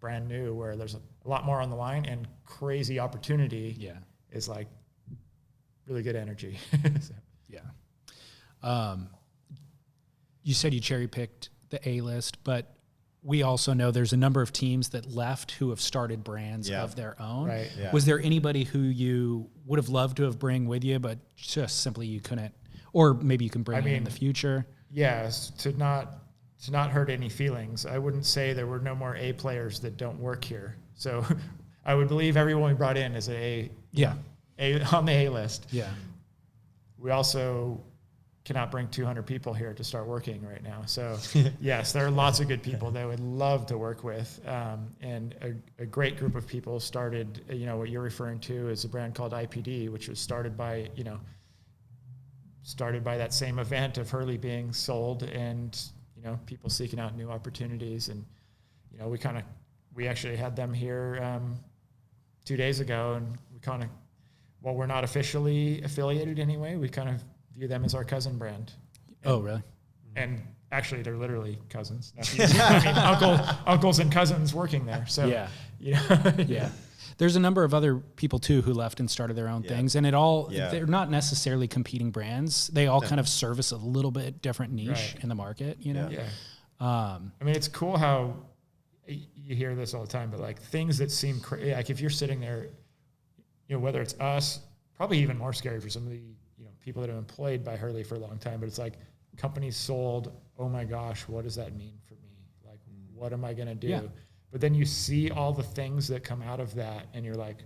brand new where there's a lot more on the line and crazy opportunity Yeah. is like really good energy. So. Yeah. You said you cherry picked the A list, but we also know there's a number of teams that left who have started brands of their own. Right. Yeah. Was there anybody who you would have loved to have bring with you, but just simply you couldn't, or maybe you can bring in the future? Yes, to not hurt any feelings. I wouldn't say there were no more A players that don't work here. So I would believe everyone we brought in is A on the A list. Yeah. We also cannot bring 200 people here to start working right now. So yes, there are lots of good people that I would love to work with. And a great group of people started, what you're referring to is a brand called IPD, which was started by that same event of Hurley being sold and, people seeking out new opportunities. And, we actually had them here 2 days ago, and while we're not officially affiliated anyway, we kind of view them as our cousin brand. Oh, really? And actually, they're literally cousins. I mean, uncles and cousins working there. So Yeah. Yeah. There's a number of other people too who left and started their own things, and they're not necessarily competing brands. They all kind of service a little bit different niche in the market, Yeah. I mean, it's cool how you hear this all the time, but like things that seem crazy, like if you're sitting there, whether it's us, probably even more scary for some of the people that are employed by Hurley for a long time, but it's like companies sold. Oh my gosh, what does that mean for me? Like, what am I going to do? Yeah. But then you see all the things that come out of that, and you're like,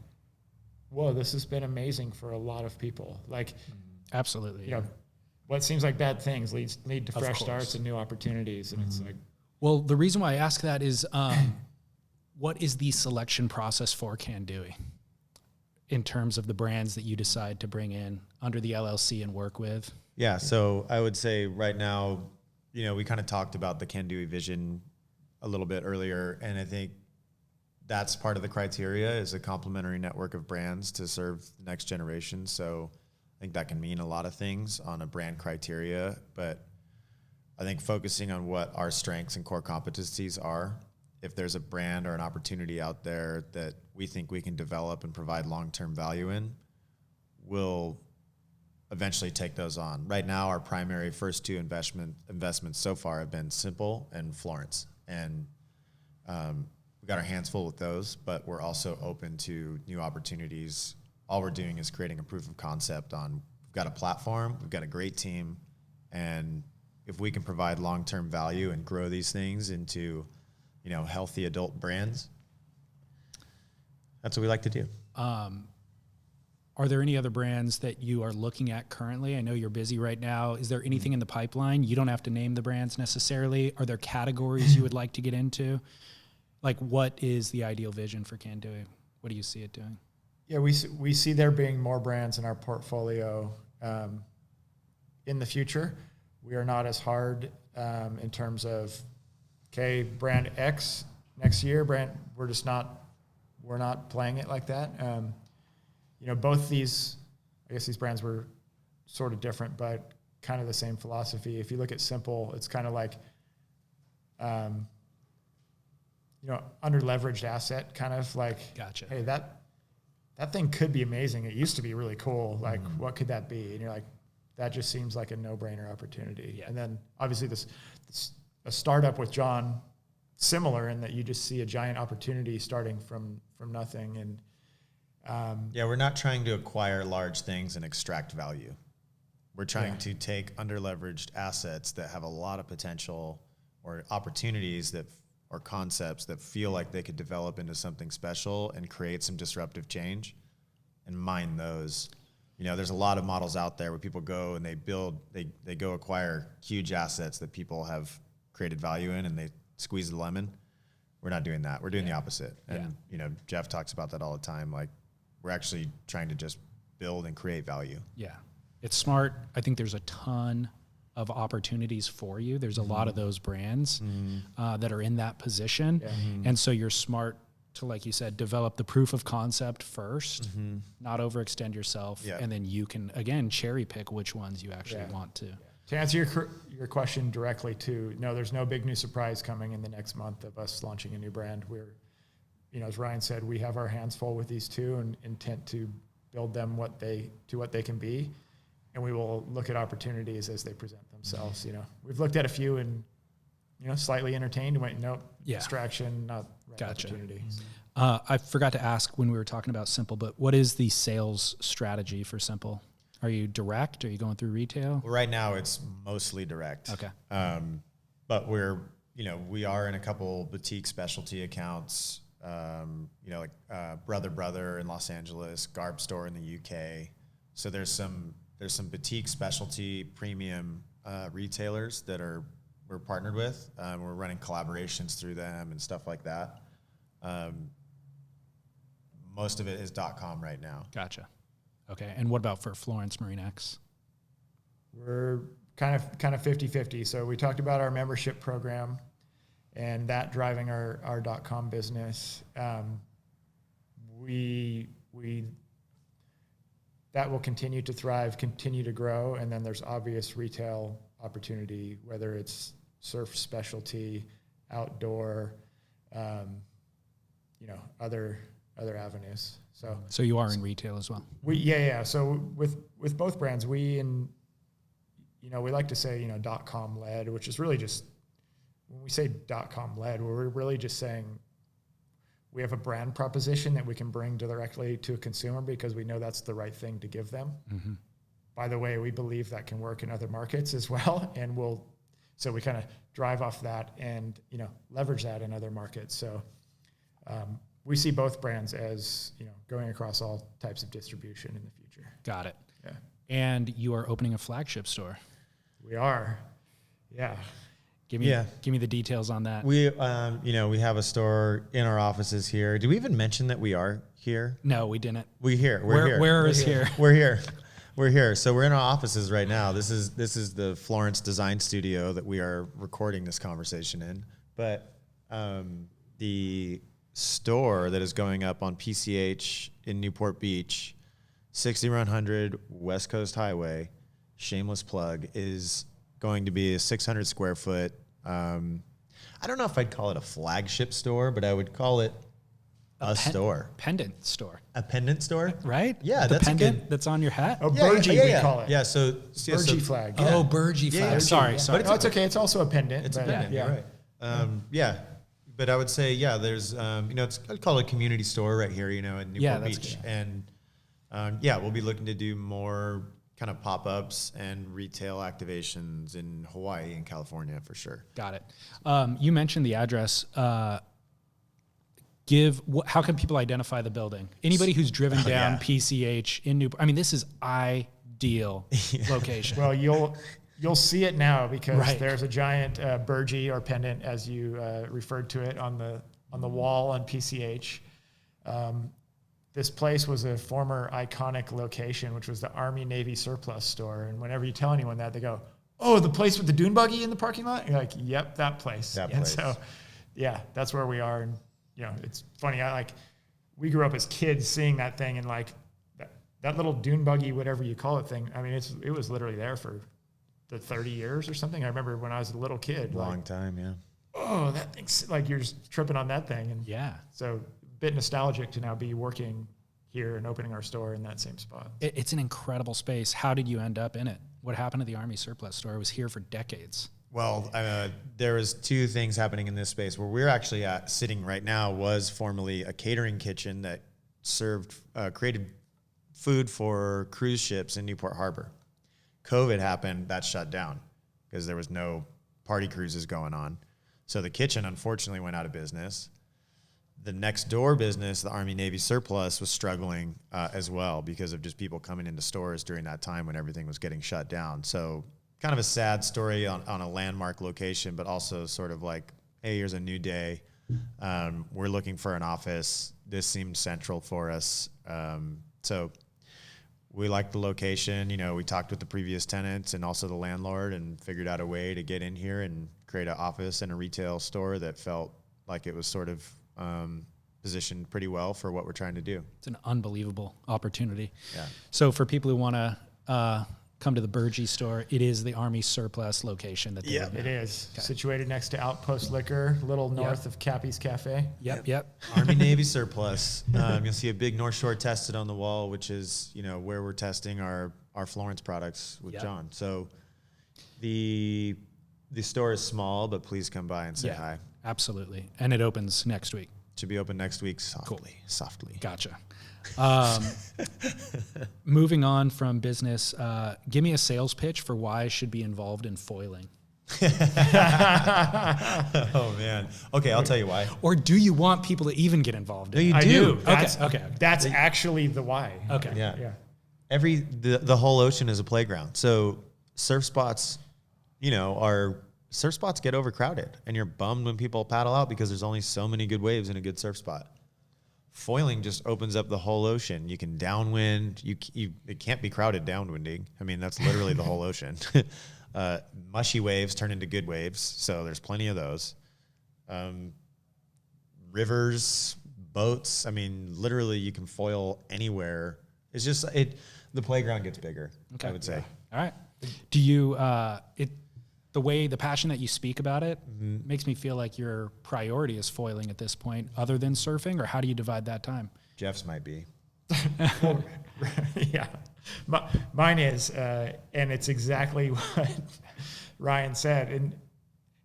whoa, this has been amazing for a lot of people. Like, Absolutely. what seems like bad things lead to Of fresh course. starts and new opportunities. And it's like, Well, the reason why I ask that is, what is the selection process for Can Dewey in terms of the brands that you decide to bring in under the LLC and work with? Yeah. So I would say right now, we kind of talked about the Can Dewey vision a little bit earlier. And I think that's part of the criteria is a complementary network of brands to serve the next generation. So I think that can mean a lot of things on a brand criteria, but I think focusing on what our strengths and core competencies are, if there's a brand or an opportunity out there that we think we can develop and provide long-term value in, we'll eventually take those on. Right now, our primary first two investments so far have been Simple and Florence. And we got our hands full with those, but we're also open to new opportunities. All we're doing is creating a proof of concept on, we've got a platform, we've got a great team, and if we can provide long-term value and grow these things into, healthy adult brands, that's what we like to do. Are there any other brands that you are looking at currently? I know you're busy right now. Is there anything in the pipeline? You don't have to name the brands necessarily. Are there categories you would like to get into? Like, what is the ideal vision for Can Dewey? What do you see it doing? Yeah, we see there being more brands in our portfolio in the future. We are not as hard in terms of, brand X next year, we're not playing it like that. Both these brands were sort of different, but kind of the same philosophy. If you look at Simple, it's kind of like, under leveraged asset, kind of like, Gotcha. hey, that thing could be amazing. It used to be really cool. Like, what could that be? And you're like, that just seems like a no-brainer opportunity. Yeah. And then obviously this a startup with John, similar in that you just see a giant opportunity starting from nothing. And we're not trying to acquire large things and extract value. We're trying to take under-leveraged assets that have a lot of potential or opportunities or concepts that feel like they could develop into something special and create some disruptive change and mine those. There's a lot of models out there where people go and they go acquire huge assets that people have created value in and they squeeze the lemon. We're not doing that. We're doing the opposite. And, Jeff talks about that all the time. Like, we're actually trying to just build and create value. Yeah. It's smart. I think there's a ton of opportunities for you. There's a lot of those brands that are in that position. Yeah. And so you're smart to, like you said, develop the proof of concept first, not overextend yourself. Yeah. And then you can, again, cherry pick which ones you actually want to. To answer your question directly too, no, there's no big new surprise coming in the next month of us launching a new brand. as Ryan said, we have our hands full with these two and intent to build them what they can be. And we will look at opportunities as they present themselves. We've looked at a few and, slightly entertained and went, nope, distraction, not right opportunity. I forgot to ask when we were talking about Simple, but what is the sales strategy for Simple? Are you direct? Are you going through retail? Well, right now it's mostly direct. Okay. But we are in a couple boutique specialty accounts, like Brother in Los Angeles, Garb Store in the UK. So there's some boutique specialty premium retailers that we're partnered with. We're running collaborations through them and stuff like that. Most of it is .com right now. Gotcha. Okay. And what about for Florence Marine X? We're kind of 50-50. So we talked about our membership program and that driving our .com business. That will continue to thrive, continue to grow, and then there's obvious retail opportunity, whether it's surf specialty, outdoor, other avenues. So you are in retail as well. So with both brands, we like to say .com led, which is really just when we say .com led, we're really just saying we have a brand proposition that we can bring directly to a consumer because we know that's the right thing to give them. Mm-hmm. By the way, we believe that can work in other markets as well, and so we kind of drive off that and leverage that in other markets. So we see both brands as going across all types of distribution in the future. Got it. Yeah. And you are opening a flagship store. We are. Yeah. Give me the details on that. We have a store in our offices here. Did we even mention that we are here? No, we didn't. We're here. Where is here? We're here. We're here. So we're in our offices right now. This is the Florence Design Studio that we are recording this conversation in. But the store that is going up on PCH in Newport Beach, 6100 West Coast Highway, shameless plug, is going to be a 600 square foot. I don't know if I'd call it a flagship store, but I would call it a store. Pendant store. A pendant store? Right? Yeah, the that's pendant that's on your hat? Oh, Burgee, we call it. Yeah, so Burgee flag. Yeah. Oh, Burgee flag. Sorry. But it's okay. It's also a pendant. It's a pendant, you're right. But I would say, there's, I'd call it a community store right here, in Newport Beach. Good. And we'll be looking to do more kind of pop-ups and retail activations in Hawaii and California for sure. Got it. You mentioned the address. How can people identify the building? Anybody who's driven down PCH in Newport. This is ideal location. Well, you'll see it now because there's a giant burgee or pendant, as you referred to it, on the wall on PCH. This place was a former iconic location, which was the Army Navy surplus store. And whenever you tell anyone that, they go, "Oh, the place with the dune buggy in the parking lot?" You're like, "Yep, that place." And so, that's where we are. And it's funny. We grew up as kids seeing that thing, and that little dune buggy, whatever you call it, thing. It was literally there for the 30 years or something. I remember when I was a little kid. Long time, yeah. Oh, that thing's you're just tripping on that thing. And so a bit nostalgic to now be working here and opening our store in that same spot. It's an incredible space. How did you end up in it? What happened to the Army surplus store? It was here for decades. Well, there was two things happening in this space. Where we're actually sitting right now was formerly a catering kitchen that created food for cruise ships in Newport Harbor. COVID happened, that shut down because there was no party cruises going on. So the kitchen, unfortunately, went out of business. The next door business, the Army Navy surplus, was struggling as well because of just people coming into stores during that time when everything was getting shut down. So kind of a sad story on a landmark location, but also sort of like, hey, here's a new day. We're looking for an office. This seemed central for us. So we liked the location. We talked with the previous tenants and also the landlord and figured out a way to get in here and create an office and a retail store that felt like it was sort of positioned pretty well for what we're trying to do. It's an unbelievable opportunity. Yeah. So for people who want to come to the Burgee store. It is the Army surplus location that they It is situated next to Outpost Liquor, a little north of Cappy's Cafe. Yep. Army Navy surplus. You'll see a big North Shore tested on the wall, which is where we're testing our Florence products with John. So the store is small, but please come by and say hi. Absolutely. And it opens next week. Should be open next week. Softly. Gotcha. Moving on from business, give me a sales pitch for why I should be involved in foiling. Oh man. Okay, I'll tell you why. Or do you want people to even get involved in it? I do. Okay. That's actually the why. Okay. Yeah. The whole ocean is a playground. So surf spots, surf spots get overcrowded, and you're bummed when people paddle out because there's only so many good waves in a good surf spot. Foiling just opens up the whole ocean. You can downwind. It can't be crowded downwinding. I mean, that's literally the whole ocean. Mushy waves turn into good waves, so there's plenty of those. Rivers, boats. I mean, literally, you can foil anywhere. It's just the playground gets bigger. I would say. All right. Do you the passion that you speak about it makes me feel like your priority is foiling at this point, other than surfing, or how do you divide that time? Jeff's might be. Yeah. Mine is, and it's exactly what Ryan said. And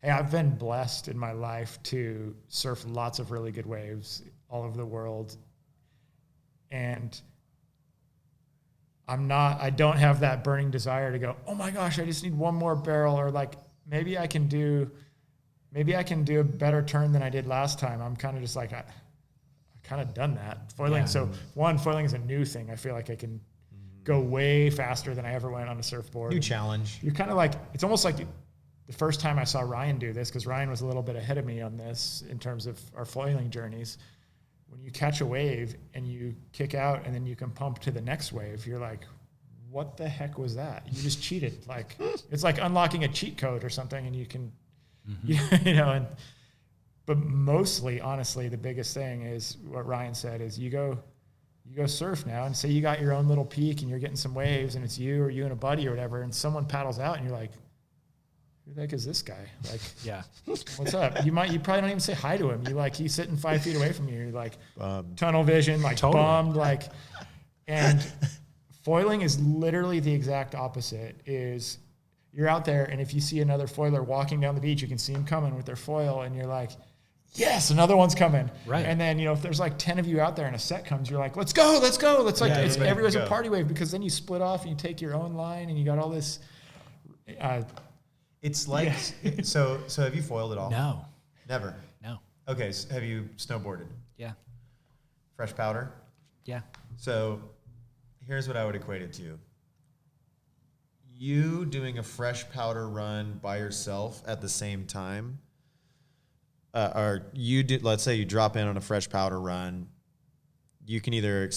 hey, I've been blessed in my life to surf lots of really good waves all over the world. And I don't have that burning desire to go, oh my gosh, I just need one more barrel, or like, maybe I can do a better turn than I did last time. I'm kind of just like, I kind of done that. Foiling. Yeah. So foiling is a new thing. I feel like I can go way faster than I ever went on a surfboard. New challenge. You're kind of like, it's almost like the first time I saw Ryan do this, because Ryan was a little bit ahead of me on this in terms of our foiling journeys. When you catch a wave and you kick out and then you can pump to the next wave, you're like, what the heck was that? You just cheated. Like, it's like unlocking a cheat code or something, and you can, but mostly, honestly, the biggest thing is what Ryan said is you go surf now, and say you got your own little peak and you're getting some waves, and it's you or you and a buddy or whatever, and someone paddles out and you're like, who the heck is this guy? Like, yeah, what's up? You probably don't even say hi to him. He's sitting 5 feet away from you. You're like, tunnel vision, like bummed, like, and foiling is literally the exact opposite. Is you're out there, and if you see another foiler walking down the beach, you can see them coming with their foil, and you're like, yes, another one's coming. Right. And then, if there's like 10 of you out there and a set comes, you're like, let's go. It's like, everyone's a party wave, because then you split off and you take your own line and you got all this. It's like, so have you foiled at all? No. Never? No. Okay, so have you snowboarded? Yeah. Fresh powder? Yeah. So here's what I would equate it to. You doing a fresh powder run by yourself at the same time, or let's say you drop in on a fresh powder run, you can either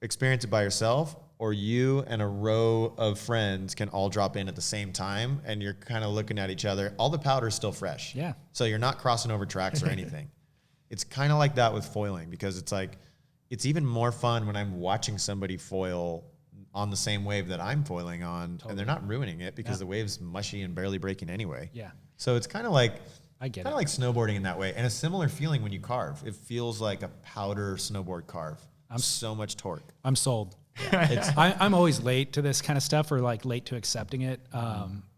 experience it by yourself, or you and a row of friends can all drop in at the same time, and you're kind of looking at each other. All the powder's still fresh. Yeah. So you're not crossing over tracks or anything. It's kind of like that with foiling, because it's like, it's even more fun when I'm watching somebody foil on the same wave that I'm foiling on, and they're not ruining it because the wave's mushy and barely breaking anyway. Yeah. So it's kind of like, I get kind of like snowboarding in that way, and a similar feeling when you carve. It feels like a powder snowboard carve. So much torque. I'm sold. I'm always late to this kind of stuff, or like late to accepting it.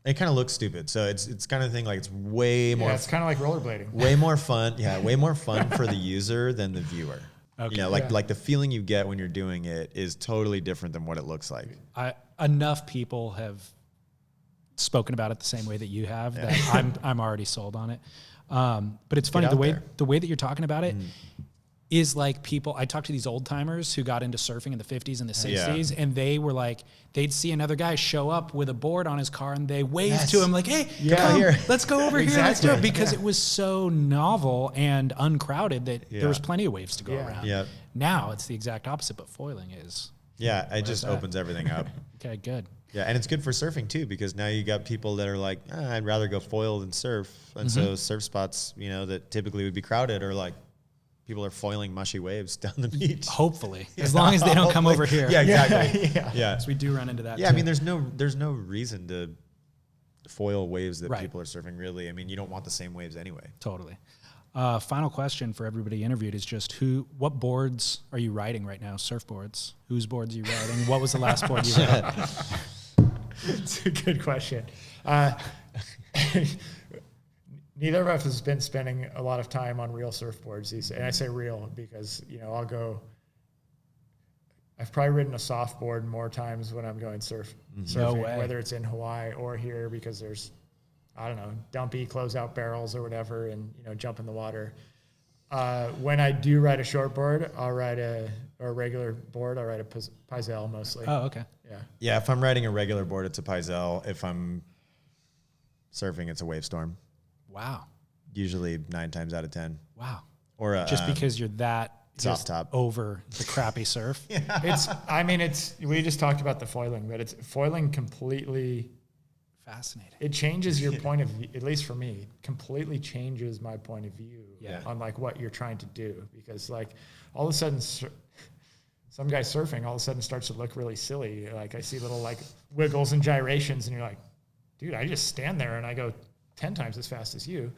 It kind of looks stupid. So it's kind of thing like, it's way more. Yeah, it's kind of like rollerblading. Way more fun. Yeah, way more fun for the user than the viewer. Okay. Like the feeling you get when you're doing it is totally different than what it looks like. Enough people have spoken about it the same way that you have that I'm already sold on it. But it's funny, the way that you're talking about it is like people, I talked to these old timers who got into surfing in the 50s and the 60s, and they were like, they'd see another guy show up with a board on his car and they waved to him like, hey, come, let's go over here, let's do it. Because it was so novel and uncrowded that there was plenty of waves to go around. Yeah. Now it's the exact opposite, but foiling is. Yeah, it just opens everything up. Okay, good. Yeah, and it's good for surfing too, because now you got people that are like, I'd rather go foil than surf. And so surf spots, that typically would be crowded are like, people are foiling mushy waves down the beach. Hopefully, as long as they don't come over here. Yeah, exactly. Yeah. So we do run into that. Yeah, too. I mean, there's no reason to foil waves that Right. people are surfing. Really, I mean, you don't want the same waves anyway. Totally. Final question for everybody interviewed is just what boards are you riding right now? Surfboards. Whose boards are you riding? What was the last board you rode? It's a good question. Neither of us has been spending a lot of time on real surfboards. And I say real because, I've probably ridden a softboard more times when I'm going surfing, No way. whether it's in Hawaii or here because there's, I don't know, dumpy closeout barrels or whatever and, jump in the water. When I do ride a shortboard, I'll ride a regular board. I'll ride a Paisel mostly. Oh, okay. Yeah. Yeah, if I'm riding a regular board, it's a Paisel. If I'm surfing, it's a Wavestorm. Wow. Usually 9 times out of 10. Wow. Or a, Just because you're that soft just top. over the crappy surf. We just talked about the foiling, but it's foiling completely. Fascinating. It changes your point of view, at least for me, completely changes my point of view on like what you're trying to do. Because like all of a sudden, some guy surfing all of a sudden starts to look really silly. Like I see little like wiggles and gyrations and you're like, dude, I just stand there and I go 10 times as fast as you,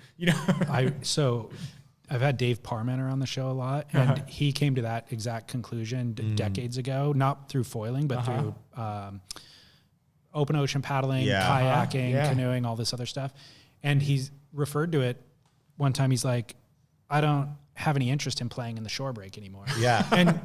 So I've had Dave Parmenter on the show a lot, and he came to that exact conclusion decades ago, not through foiling, but through open ocean paddling, kayaking, canoeing, all this other stuff. And he's referred to it one time. He's like, I don't have any interest in playing in the shore break anymore. Yeah. And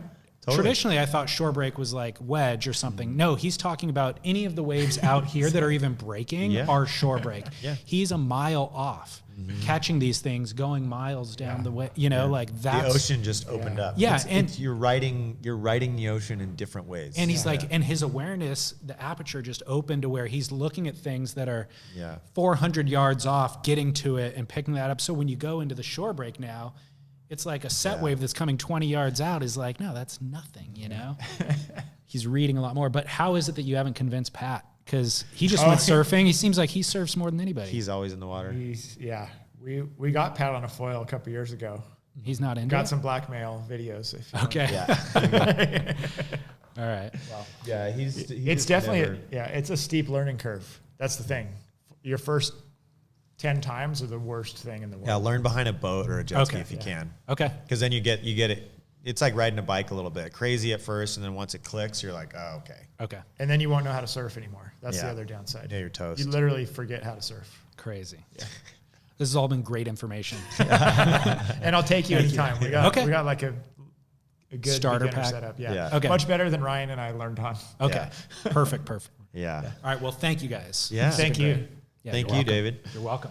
traditionally I thought shore break was like wedge or something. No, he's talking about any of the waves out here that are even breaking are shore break. He's a mile off catching these things, going miles down the way, like that. The ocean just opened up. Yeah. You're riding the ocean in different ways. And he's like, and his awareness, the aperture just opened to where he's looking at things that are 400 yards off, getting to it and picking that up. So when you go into the shore break now, it's like a set wave that's coming 20 yards out is like, no, that's nothing, He's reading a lot more. But how is it that you haven't convinced Pat? Because he just went surfing. He seems like he surfs more than anybody. He's always in the water. We got Pat on a foil a couple years ago. He's not into Got some blackmail videos. Okay. Yeah. All right. Well, Yeah. it's definitely, it's a steep learning curve. That's the thing. Your first 10 times are the worst thing in the world. Yeah. Learn behind a boat or a jet ski if you can. Okay. Because then you get it. It's like riding a bike a little bit. Crazy at first, and then once it clicks, you're like, oh, okay. Okay. And then you won't know how to surf anymore. That's the Yeah. other downside. Yeah, you're toast. You literally forget how to surf. Crazy. Yeah. This has all been great information. And I'll take you anytime. We got like a good Starter beginner pack. setup. Yeah. Okay. Much better than Ryan and I learned on. Okay. Perfect. Yeah. All right. Well, thank you guys. Yeah. Thank you. Yeah, Thank you're you, welcome. David. You're welcome.